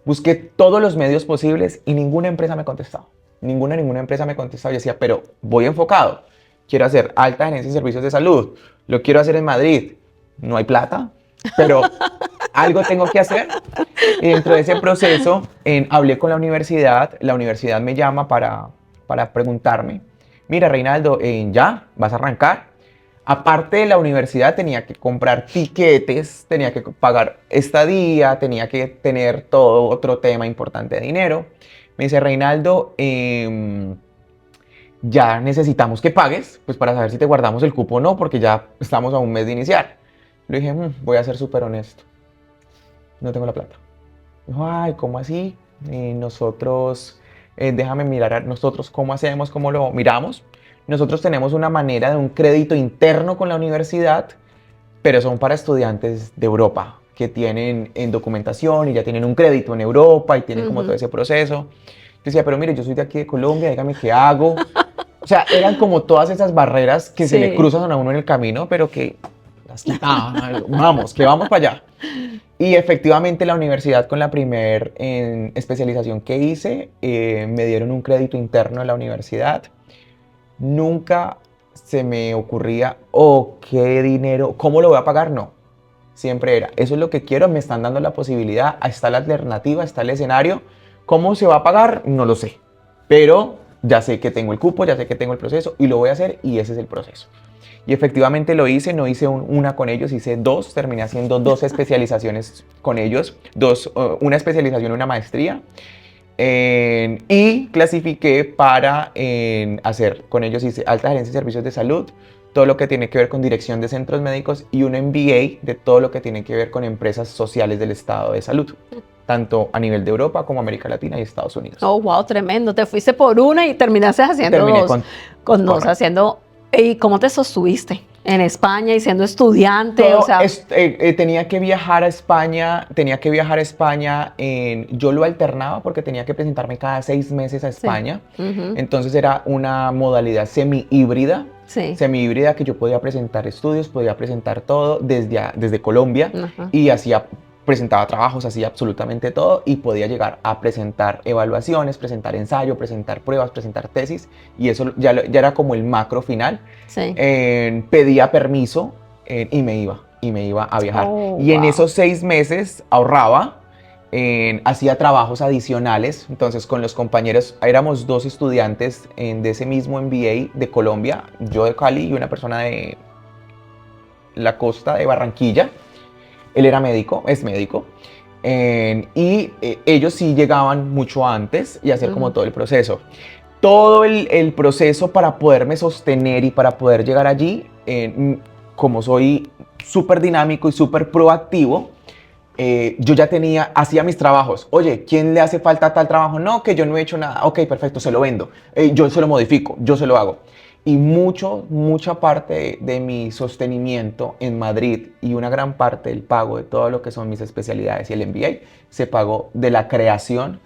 Busqué todos los medios posibles y ninguna empresa me contestaba. Ninguna empresa me contestaba. Yo decía, pero voy enfocado. Quiero hacer alta gerencia en servicios de salud. Lo quiero hacer en Madrid. No hay plata, pero algo tengo que hacer. Y dentro de ese proceso, hablé con la universidad. La universidad me llama para preguntarme, mira, Reinaldo, ¿ya vas a arrancar? Aparte de la universidad, tenía que comprar tiquetes, tenía que pagar estadía, tenía que tener todo otro tema importante de dinero. Me dice, Reinaldo, ya necesitamos que pagues, pues para saber si te guardamos el cupo o no, porque ya estamos a un mes de iniciar. Le dije, voy a ser súper honesto, no tengo la plata. Dijo, ay, ¿cómo así? Nosotros, déjame mirar a nosotros cómo hacemos, cómo lo miramos. Nosotros tenemos una manera de un crédito interno con la universidad, pero son para estudiantes de Europa, que tienen en documentación y ya tienen un crédito en Europa y tienen como todo ese proceso. Yo decía, pero mire, yo soy de aquí de Colombia, dígame qué hago. O sea, eran como todas esas barreras que se le cruzan a uno en el camino, pero que las quitaba. Vamos, que vamos para allá. Y efectivamente la universidad con la primer especialización que hice, me dieron un crédito interno en la universidad. Nunca se me ocurría, oh, qué dinero, ¿cómo lo voy a pagar? No, siempre era, eso es lo que quiero, me están dando la posibilidad, está la alternativa, está el escenario. ¿Cómo se va a pagar? No lo sé, pero ya sé que tengo el cupo, ya sé que tengo el proceso y lo voy a hacer y ese es el proceso. Y efectivamente lo hice, no hice una con ellos, hice dos, terminé haciendo dos especializaciones con ellos, una especialización y una maestría. Y clasifiqué para hacer con ellos, hice alta gerencia de servicios de salud, todo lo que tiene que ver con dirección de centros médicos y un MBA de todo lo que tiene que ver con empresas sociales del estado de salud, tanto a nivel de Europa como América Latina y Estados Unidos. Oh, wow, tremendo. Te fuiste por una y terminaste haciendo Terminé dos. Con dos, haciendo. ¿Y cómo te sostuviste? En España y siendo estudiante, Todo, o sea... tenía que viajar a España, yo lo alternaba porque tenía que presentarme cada 6 meses a España, entonces era una modalidad semi-híbrida, que yo podía presentar estudios, podía presentar todo desde Colombia y presentaba trabajos, hacía absolutamente todo y podía llegar a presentar evaluaciones, presentar ensayo, presentar pruebas, presentar tesis y eso ya era como el macro final. Pedía permiso y me iba a viajar. Y en esos 6 meses ahorraba, hacía trabajos adicionales, entonces con los compañeros, éramos 2 estudiantes de ese mismo MBA de Colombia, yo de Cali y una persona de la costa de Barranquilla. Él era médico, es médico, y ellos sí llegaban mucho antes y hacer como todo el proceso. Todo el proceso para poderme sostener y para poder llegar allí, como soy súper dinámico y súper proactivo, yo ya hacía mis trabajos. Oye, ¿quién le hace falta tal trabajo? No, que yo no he hecho nada. Ok, perfecto, se lo vendo. Yo se lo modifico, yo se lo hago. Y mucha parte de mi sostenimiento en Madrid y una gran parte del pago de todo lo que son mis especialidades y el MBA se pagó de la creación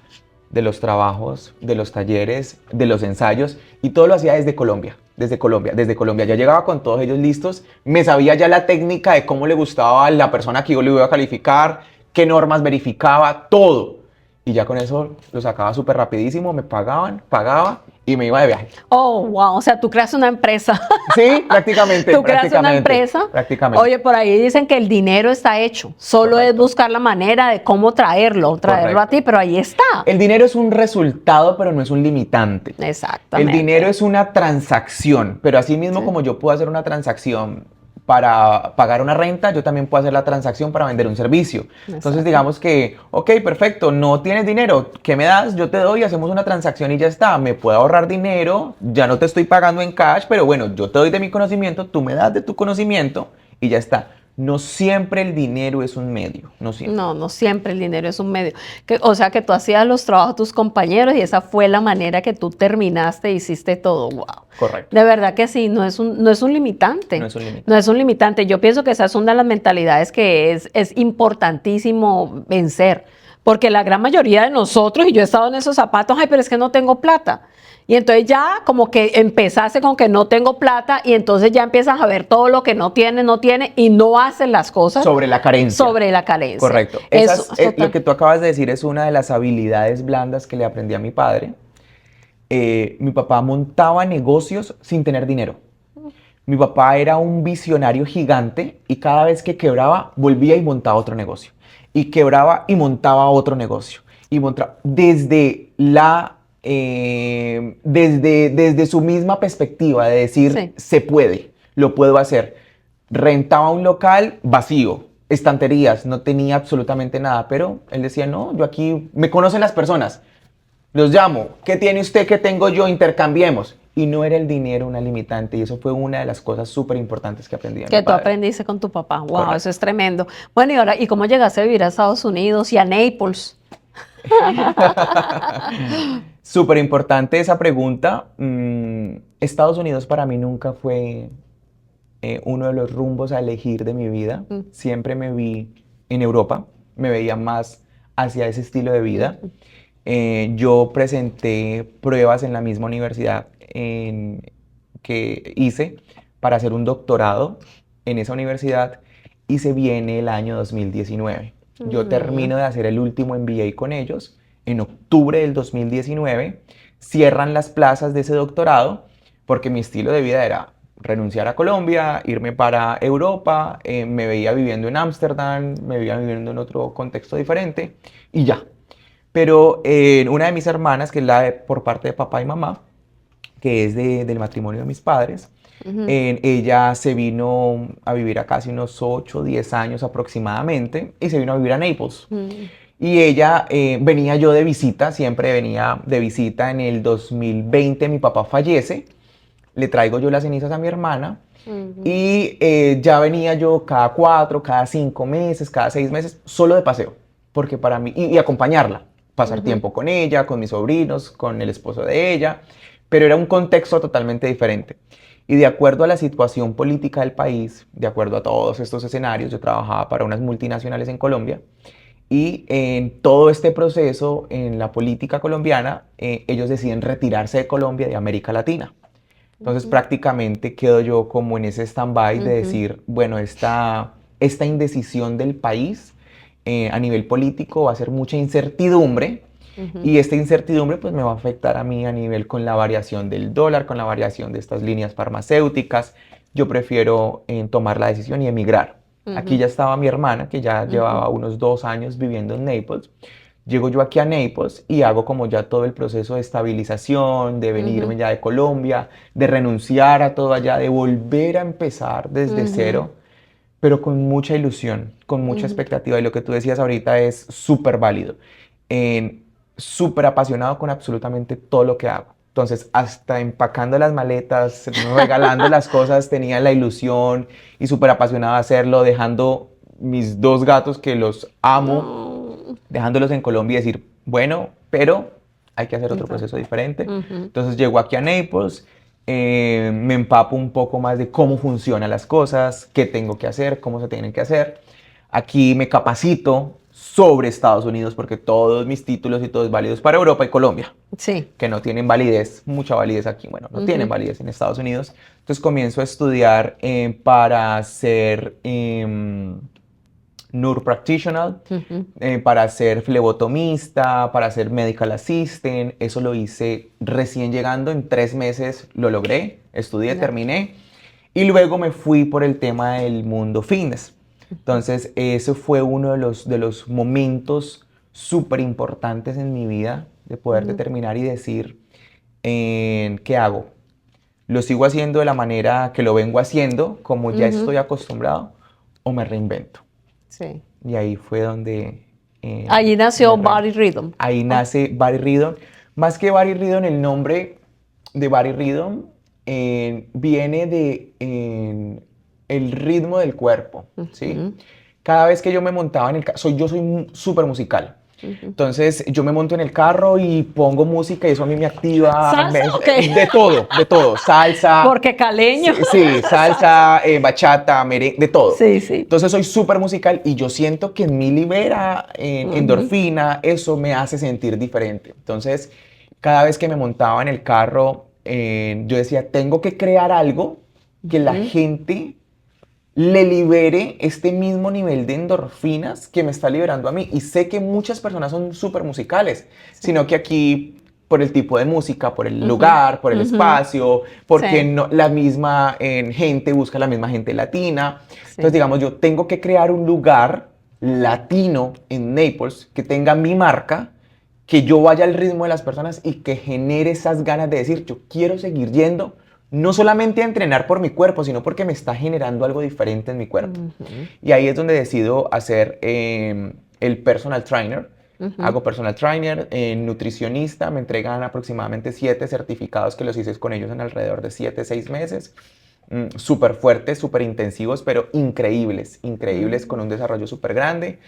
de los trabajos, de los talleres, de los ensayos y todo lo hacía desde Colombia. Ya llegaba con todos ellos listos, me sabía ya la técnica de cómo le gustaba a la persona que yo le iba a calificar, qué normas verificaba, todo. Y ya con eso lo sacaba súper rapidísimo, me pagaba y me iba de viaje. Oh, wow, o sea, tú creas una empresa. Sí, prácticamente. Tú creas una empresa. Prácticamente. Oye, por ahí dicen que el dinero está hecho, solo es buscar la manera de cómo traerlo a ti, pero ahí está. El dinero es un resultado, pero no es un limitante. Exactamente. El dinero es una transacción, pero así mismo como yo puedo hacer una transacción para pagar una renta, yo también puedo hacer la transacción para vender un servicio. Entonces digamos que, ok, perfecto, no tienes dinero, ¿qué me das? Yo te doy, hacemos una transacción y ya está. Me puedo ahorrar dinero, ya no te estoy pagando en cash, pero bueno, yo te doy de mi conocimiento, tú me das de tu conocimiento y ya está. No siempre el dinero es un medio, no siempre. No siempre el dinero es un medio. O sea, que tú hacías los trabajos de tus compañeros y esa fue la manera que tú terminaste e hiciste todo. Wow. Correcto. De verdad que sí, no es un limitante. No es un limitante. No es un limitante. Yo pienso que esa es una de las mentalidades que es importantísimo vencer. Porque la gran mayoría de nosotros, y yo he estado en esos zapatos, ay, pero es que no tengo plata. Y entonces ya como que empezaste con que no tengo plata y entonces ya empiezas a ver todo lo que no tiene y no hacen las cosas. Sobre la carencia. Sobre la carencia. Correcto. Lo que tú acabas de decir es una de las habilidades blandas que le aprendí a mi padre. Mi papá montaba negocios sin tener dinero. Mi papá era un visionario gigante y cada vez que quebraba volvía y montaba otro negocio. Y quebraba y montaba otro negocio. Y desde su misma perspectiva de decir, sí, se puede, lo puedo hacer. Rentaba un local vacío, estanterías, no tenía absolutamente nada, pero él decía, no, yo aquí, me conocen las personas, los llamo, ¿qué tiene usted? ¿Qué tengo yo? Intercambiemos. Y no era el dinero una limitante y eso fue una de las cosas súper importantes que aprendí de mi padre. Que tú aprendiste con tu papá. Wow, correcto. Eso es tremendo. Bueno, y ahora, ¿y cómo llegaste a vivir a Estados Unidos y a Naples? Súper importante esa pregunta. Estados Unidos para mí nunca fue uno de los rumbos a elegir de mi vida. Siempre me vi en Europa, me veía más hacia ese estilo de vida. Yo presenté pruebas en la misma universidad que hice para hacer un doctorado en esa universidad y se viene el año 2019. Yo termino de hacer el último MBA con ellos en octubre del 2019, cierran las plazas de ese doctorado porque mi estilo de vida era renunciar a Colombia, irme para Europa, me veía viviendo en Ámsterdam, me veía viviendo en otro contexto diferente y ya. Pero una de mis hermanas, que es por parte de papá y mamá, que es del matrimonio de mis padres, ella se vino a vivir acá hace unos 8 o 10 años aproximadamente y se vino a vivir a Naples. Y ella, venía yo de visita, siempre venía de visita. En el 2020 mi papá fallece, le traigo yo las cenizas a mi hermana y ya venía yo cada 4, cada 5 meses, cada 6 meses, solo de paseo, porque para mí, y acompañarla, pasar tiempo con ella, con mis sobrinos, con el esposo de ella, pero era un contexto totalmente diferente. Y de acuerdo a la situación política del país, de acuerdo a todos estos escenarios, yo trabajaba para unas multinacionales en Colombia y en todo este proceso, en la política colombiana, ellos deciden retirarse de Colombia, de América Latina. Entonces prácticamente quedo yo como en ese stand-by de decir, bueno, esta indecisión del país a nivel político va a ser mucha incertidumbre y esta incertidumbre pues me va a afectar a mí a nivel con la variación del dólar, con la variación de estas líneas farmacéuticas. Yo prefiero tomar la decisión y emigrar. Aquí ya estaba mi hermana, que ya llevaba unos 2 años viviendo en Naples. Llego yo aquí a Naples y hago como ya todo el proceso de estabilización, de venirme ya de Colombia, de renunciar a todo allá, de volver a empezar desde cero, pero con mucha ilusión, con mucha expectativa. Y lo que tú decías ahorita es súper válido. Súper apasionado con absolutamente todo lo que hago. Entonces, hasta empacando las maletas, regalando las cosas, tenía la ilusión y súper apasionado de hacerlo, dejando mis 2 gatos que los amo, dejándolos en Colombia y decir, bueno, pero hay que hacer otro proceso diferente. Entonces, llego aquí a Naples, me empapo un poco más de cómo funcionan las cosas, qué tengo que hacer, cómo se tienen que hacer. Aquí me capacito sobre Estados Unidos porque todos mis títulos y todo es válido para Europa y Colombia. Sí. Que no tienen validez, mucha validez aquí, bueno, no tienen validez en Estados Unidos. Entonces comienzo a estudiar para ser nurse practitioner, para ser flebotomista, para ser medical assistant. Eso lo hice recién llegando, en 3 meses lo logré, estudié, terminé. Y luego me fui por el tema del mundo fitness. Entonces, ese fue uno de los momentos súper importantes en mi vida, de poder determinar y decir, ¿qué hago? ¿Lo sigo haciendo de la manera que lo vengo haciendo, como ya estoy acostumbrado, o me reinvento? Sí. Y ahí fue donde... Allí nació Body Rhythm. Ahí nace Body Rhythm. Más que Body Rhythm, el nombre de Body Rhythm viene de el ritmo del cuerpo, ¿sí? Cada vez que yo me montaba en el carro, yo soy súper musical. Entonces yo me monto en el carro y pongo música y eso a mí me activa. ¿Salsa o qué? De todo. Salsa. Porque caleño. Sí, salsa, bachata, merengue, de todo. Sí, sí. Entonces soy súper musical y yo siento que en mí libera endorfina, eso me hace sentir diferente. Entonces cada vez que me montaba en el carro, yo decía, tengo que crear algo que la gente le libere este mismo nivel de endorfinas que me está liberando a mí. Y sé que muchas personas son súper musicales, sino que aquí, por el tipo de música, por el lugar, por el espacio, porque no, la misma gente busca la misma gente latina. Entonces, digamos, yo tengo que crear un lugar latino en Naples que tenga mi marca, que yo vaya al ritmo de las personas y que genere esas ganas de decir, yo quiero seguir yendo, no solamente a entrenar por mi cuerpo, sino porque me está generando algo diferente en mi cuerpo. Y ahí es donde decido hacer el personal trainer. Hago personal trainer, nutricionista, me entregan aproximadamente 7 certificados que los hice con ellos en alrededor de 7, 6 meses. Súper fuertes, súper intensivos, pero increíbles, con un desarrollo súper grande.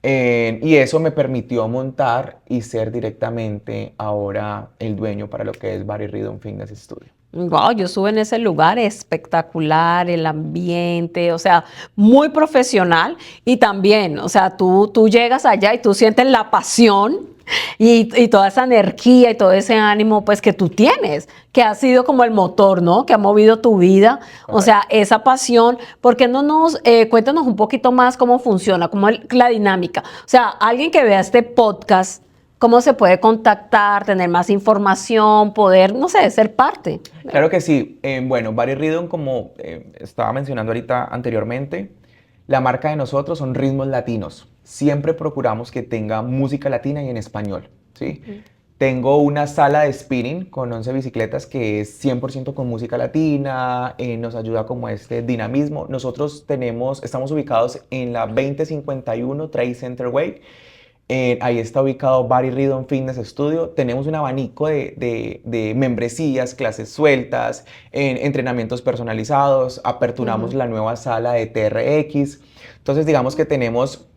Y eso me permitió montar y ser directamente ahora el dueño para lo que es Body Rhythm Fitness Studio. Wow, yo estuve en ese lugar espectacular, el ambiente, o sea, muy profesional y también, o sea, tú llegas allá y tú sientes la pasión y toda esa energía y todo ese ánimo pues que tú tienes, que ha sido como el motor, ¿no? Que ha movido tu vida, o sea, esa pasión. ¿Por qué no cuéntanos un poquito más cómo funciona, cómo es la dinámica? O sea, alguien que vea este podcast, ¿cómo se puede contactar, tener más información, poder, no sé, ser parte? Claro que sí. Bueno, Body Rhythm, como estaba mencionando ahorita anteriormente, la marca de nosotros son ritmos latinos. Siempre procuramos que tenga música latina y en español, ¿sí? Tengo una sala de spinning con 11 bicicletas que es 100% con música latina, nos ayuda como este dinamismo. Nosotros estamos ubicados en la 2051 Trade Center Way. Ahí está ubicado Body Rhythm Fitness Studio. Tenemos un abanico de membresías, clases sueltas, entrenamientos personalizados. Aperturamos la nueva sala de TRX. Entonces, digamos que tenemos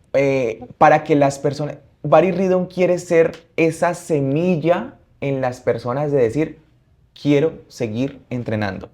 para que las personas... Body Rhythm quiere ser esa semilla en las personas de decir, quiero seguir entrenando.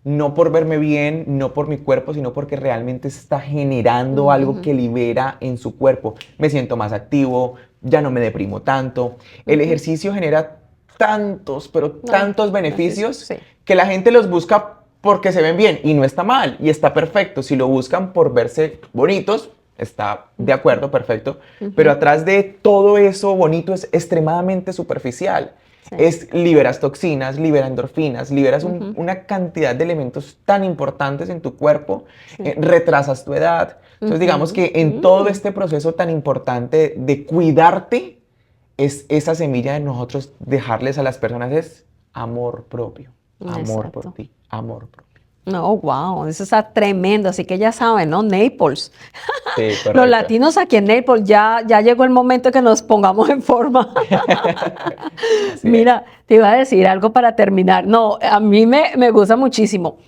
No por verme bien, no por mi cuerpo, sino porque realmente está generando algo que libera en su cuerpo. Me siento más activo, ya no me deprimo tanto. El ejercicio genera tantos, pero tantos beneficios Sí. que la gente los busca porque se ven bien y no está mal y está perfecto. Si lo buscan por verse bonitos, está de acuerdo, perfecto. Pero atrás de todo eso bonito es extremadamente superficial. Sí. Liberas toxinas, liberas endorfinas, liberas una cantidad de elementos tan importantes en tu cuerpo, retrasas tu edad. Entonces, digamos que en todo este proceso tan importante de cuidarte, es esa semilla de nosotros dejarles a las personas es amor propio, amor por ti, amor propio. No, wow, eso está tremendo, así que ya saben, ¿no? Naples. Sí, correcto. Los latinos aquí en Naples, ya llegó el momento que nos pongamos en forma. Mira, te iba a decir algo para terminar. No, a mí me gusta muchísimo.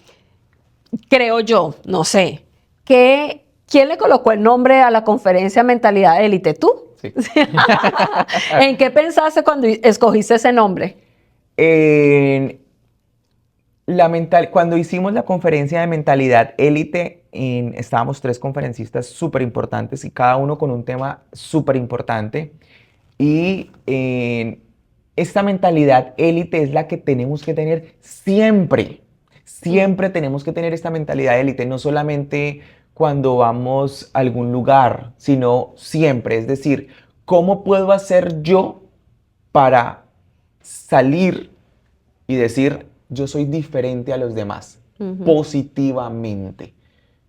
Creo yo, no sé, ¿quién le colocó el nombre a la conferencia Mentalidad Élite? ¿Tú? Sí. ¿En qué pensaste cuando escogiste ese nombre? Cuando hicimos la conferencia de Mentalidad Élite, estábamos 3 conferencistas súper importantes y cada uno con un tema súper importante. Y esta mentalidad élite es la que tenemos que tener siempre. Siempre tenemos que tener esta mentalidad élite, no solamente cuando vamos a algún lugar, sino siempre. Es decir, ¿cómo puedo hacer yo para salir y decir, yo soy diferente a los demás, positivamente?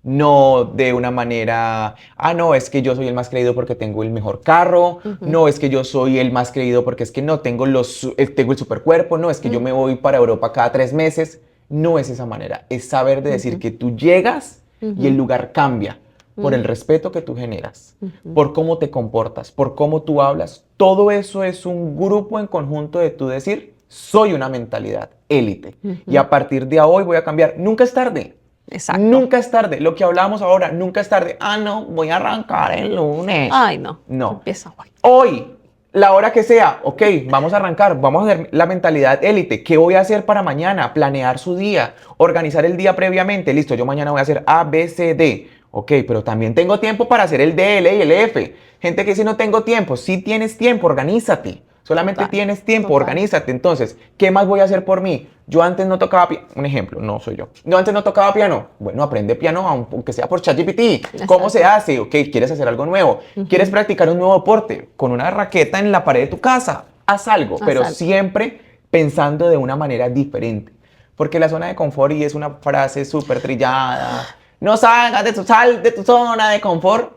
No de una manera, no, es que yo soy el más creído porque tengo el mejor carro, no, es que yo soy el más creído porque es que no, tengo el supercuerpo, no, es que yo me voy para Europa cada 3 meses. No es esa manera, es saber de decir que tú llegas y el lugar cambia por el respeto que tú generas, por cómo te comportas, por cómo tú hablas. Todo eso es un grupo en conjunto de tú decir, soy una mentalidad élite y a partir de hoy voy a cambiar. Nunca es tarde. Exacto. Nunca es tarde. Lo que hablábamos ahora, nunca es tarde. No, voy a arrancar el lunes. Ay, no. No. Empieza hoy. Hoy, la hora que sea, ok, vamos a arrancar, vamos a hacer la mentalidad élite. ¿Qué voy a hacer para mañana? Planear su día, organizar el día previamente. Listo, yo mañana voy a hacer A, B, C, D. Ok, pero también tengo tiempo para hacer el D, el E y el F. Gente que dice no tengo tiempo. Sí tienes tiempo, organízate. Solamente tienes tiempo, organízate. Entonces, ¿qué más voy a hacer por mí? Yo antes no tocaba piano. Un ejemplo, no soy yo. Yo antes no tocaba piano. Bueno, aprende piano, aunque sea por ChatGPT. ¿Cómo se hace? Ok, ¿quieres hacer algo nuevo? ¿Quieres practicar un nuevo deporte? Con una raqueta en la pared de tu casa. Haz algo, pero siempre pensando de una manera diferente. Porque la zona de confort, y es una frase súper trillada, no salgas sal de tu zona de confort,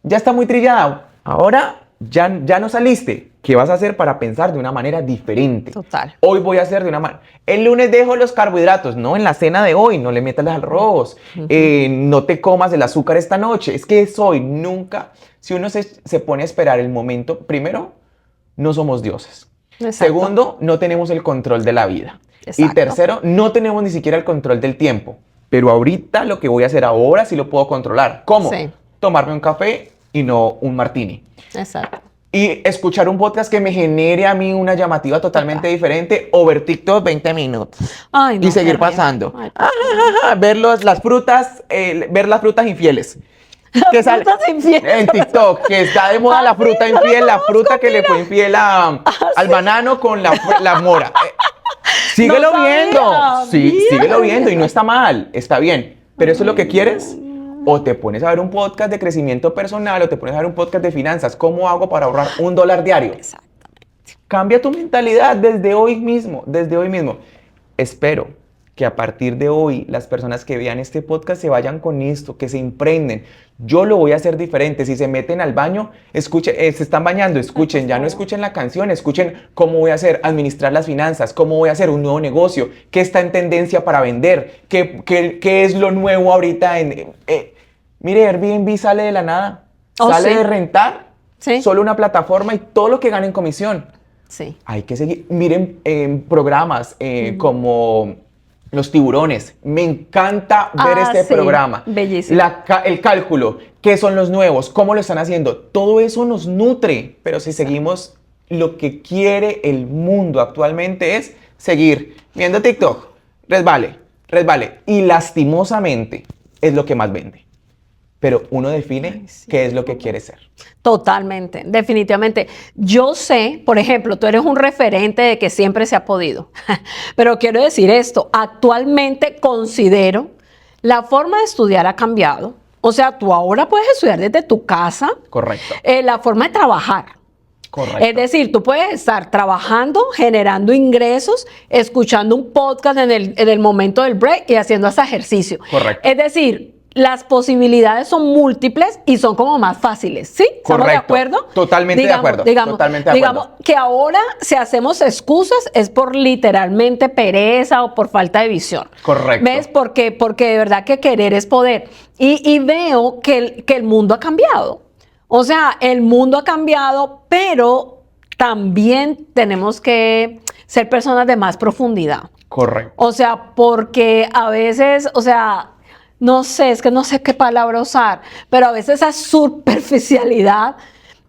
ya está muy trillada. Ahora ya no saliste. ¿Qué vas a hacer para pensar de una manera diferente? Total. Hoy voy a hacer de una manera... El lunes dejo los carbohidratos. No, en la cena de hoy, no le metas el arroz. No te comas el azúcar esta noche. Es que es hoy, nunca... Si uno se pone a esperar el momento, primero, no somos dioses. Exacto. Segundo, no tenemos el control de la vida. Exacto. Y tercero, no tenemos ni siquiera el control del tiempo. Pero ahorita lo que voy a hacer ahora sí lo puedo controlar. ¿Cómo? Sí. Tomarme un café y no un martini. Exacto. y escuchar un podcast que me genere a mí una llamativa totalmente diferente, o ver TikTok 20 minutos Ay, no, y seguir qué pasando. Ay, Ver las frutas, ver las frutas infieles. Que las sale frutas infieles. en TikTok, que está de moda la fruta infiel, la fruta que le fue infiel al banano con la mora. Síguelo No sabía, viendo. Sí, mira. síguelo viendo y no está mal, está bien. Pero eso es lo que quieres. O te pones a ver un podcast de crecimiento personal o te pones a ver un podcast de finanzas. ¿Cómo hago para ahorrar $1 diario? Exactamente. Cambia tu mentalidad desde hoy mismo, desde hoy mismo. Espero que a partir de hoy las personas que vean este podcast se vayan con esto, que se imprenden. Yo lo voy a hacer diferente. Si se meten al baño, escuchen, se están bañando, escuchen, ya no escuchen la canción, escuchen cómo voy a hacer, administrar las finanzas, cómo voy a hacer un nuevo negocio, qué está en tendencia para vender, qué es lo nuevo ahorita. Mire, Airbnb sale de la nada, sale sí. de rentar, Sí. solo una plataforma y todo lo que gana en comisión. Sí. Hay que seguir. Miren programas como Los Tiburones. Me encanta ver este sí, programa. bellísimo. El cálculo, qué son los nuevos, cómo lo están haciendo. Todo eso nos nutre, pero si seguimos lo que quiere el mundo actualmente es seguir viendo TikTok, resbale. Y lastimosamente es lo que más vende. Pero uno define qué es lo que quiere ser. Totalmente, definitivamente. Yo sé, por ejemplo, tú eres un referente de que siempre se ha podido, pero quiero decir esto, actualmente considero la forma de estudiar ha cambiado. O sea, tú ahora puedes estudiar desde tu casa. Correcto. La forma de trabajar. Correcto. Es decir, tú puedes estar trabajando, generando ingresos, escuchando un podcast en el momento del break y haciendo ese ejercicio. Correcto. Es decir, las posibilidades son múltiples y son como más fáciles, ¿sí? ¿Estamos de acuerdo? Totalmente de acuerdo. Totalmente de acuerdo. Digamos que ahora si hacemos excusas es por literalmente pereza o por falta de visión. Correcto. ¿Ves? Porque de verdad que querer es poder. Y veo que el mundo ha cambiado. O sea, el mundo ha cambiado, pero también tenemos que ser personas de más profundidad. Correcto. O sea, porque a veces, o sea, no sé, es que no sé qué palabra usar, pero a veces esa superficialidad,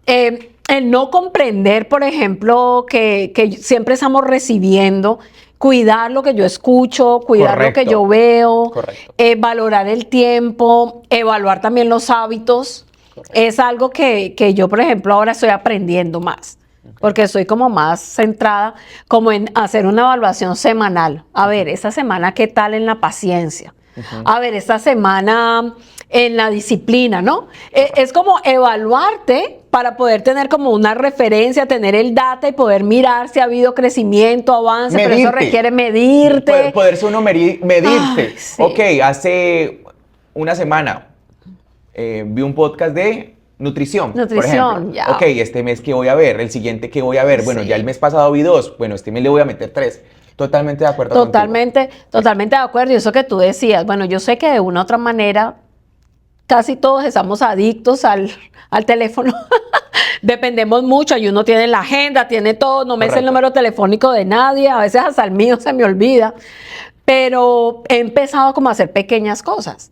el no comprender, por ejemplo, que siempre estamos recibiendo, cuidar lo que yo escucho, cuidar lo que yo veo, valorar el tiempo, evaluar también los hábitos. Es algo que yo, por ejemplo, ahora estoy aprendiendo más. Porque soy como más centrada como en hacer una evaluación semanal. A ver, esta semana, ¿qué tal en la paciencia? A ver, esta semana en la disciplina, ¿no? Es como evaluarte para poder tener como una referencia, tener el data y poder mirar si ha habido crecimiento, avance, Medirte. pero eso requiere medirte. Poderse uno medirte. Ay, sí. Ok, hace una semana vi un podcast de nutrición, por ejemplo. Ya. Ok, este mes ¿qué voy a ver? El siguiente ¿qué voy a ver? Bueno, Sí. ya el mes pasado vi 2. Bueno, este mes le voy a meter 3. Totalmente de acuerdo contigo. Totalmente de acuerdo. Y eso que tú decías, bueno, yo sé que de una u otra manera casi todos estamos adictos al teléfono. Dependemos mucho, y uno tiene la agenda, tiene todo, no me sé el número telefónico de nadie, a veces hasta el mío se me olvida. Pero he empezado como a hacer pequeñas cosas.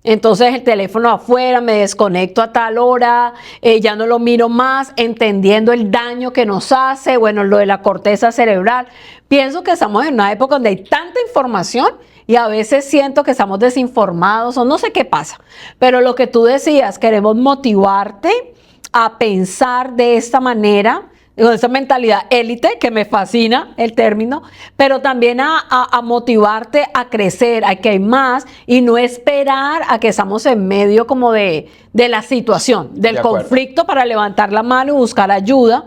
Entonces el teléfono afuera, me desconecto a tal hora, ya no lo miro más, entendiendo el daño que nos hace, bueno, lo de la corteza cerebral. Pienso que estamos en una época donde hay tanta información y a veces siento que estamos desinformados o no sé qué pasa. Pero lo que tú decías, queremos motivarte a pensar de esta manera, con esa mentalidad élite, que me fascina el término, pero también a motivarte a crecer, a que hay más y no esperar a que estamos en medio como de la situación, del conflicto para levantar la mano y buscar ayuda.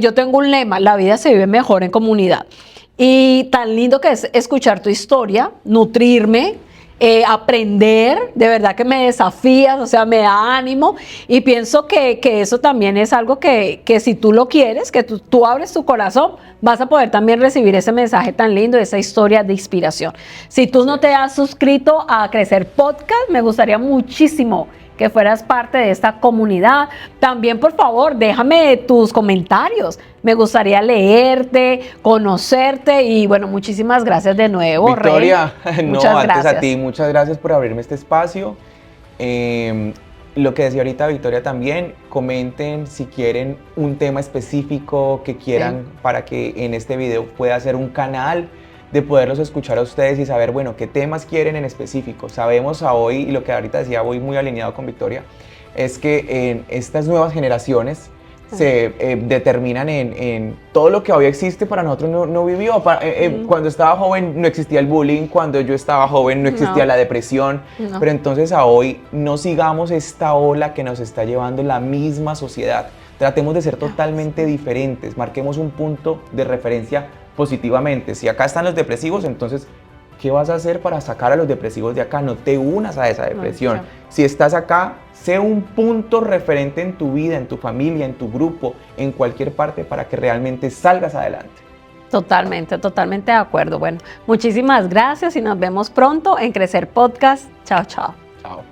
Yo tengo un lema, la vida se vive mejor en comunidad. Y tan lindo que es escuchar tu historia, nutrirme, aprender, de verdad que me desafías, o sea, me da ánimo y pienso que eso también es algo que si tú lo quieres, que tú abres tu corazón, vas a poder también recibir ese mensaje tan lindo, esa historia de inspiración. Si tú no te has suscrito a Crecer Podcast, me gustaría muchísimo que fueras parte de esta comunidad. También, por favor, déjame tus comentarios. Me gustaría leerte, conocerte y, bueno, muchísimas gracias de nuevo, Victoria, Rey. no, Muchas antes gracias. a ti, muchas gracias por abrirme este espacio. lo que decía ahorita Victoria también, comenten si quieren un tema específico que quieran para que en este video pueda ser un canal de poderlos escuchar a ustedes y saber, bueno, qué temas quieren en específico. Sabemos a hoy, y lo que ahorita decía, voy muy alineado con Victoria, es que en estas nuevas generaciones se determinan en todo lo que hoy existe para nosotros no vivió. Cuando estaba joven no existía el bullying, cuando yo estaba joven no existía la depresión, pero entonces a hoy no sigamos esta ola que nos está llevando la misma sociedad. Tratemos de ser totalmente diferentes, marquemos un punto de referencia positivamente. Si acá están los depresivos, entonces, ¿qué vas a hacer para sacar a los depresivos de acá? No te unas a esa depresión. Si estás acá, sé un punto referente en tu vida, en tu familia, en tu grupo, en cualquier parte para que realmente salgas adelante. Totalmente, totalmente de acuerdo. Bueno, muchísimas gracias y nos vemos pronto en Crecer Podcast. Chao, chao. Chao.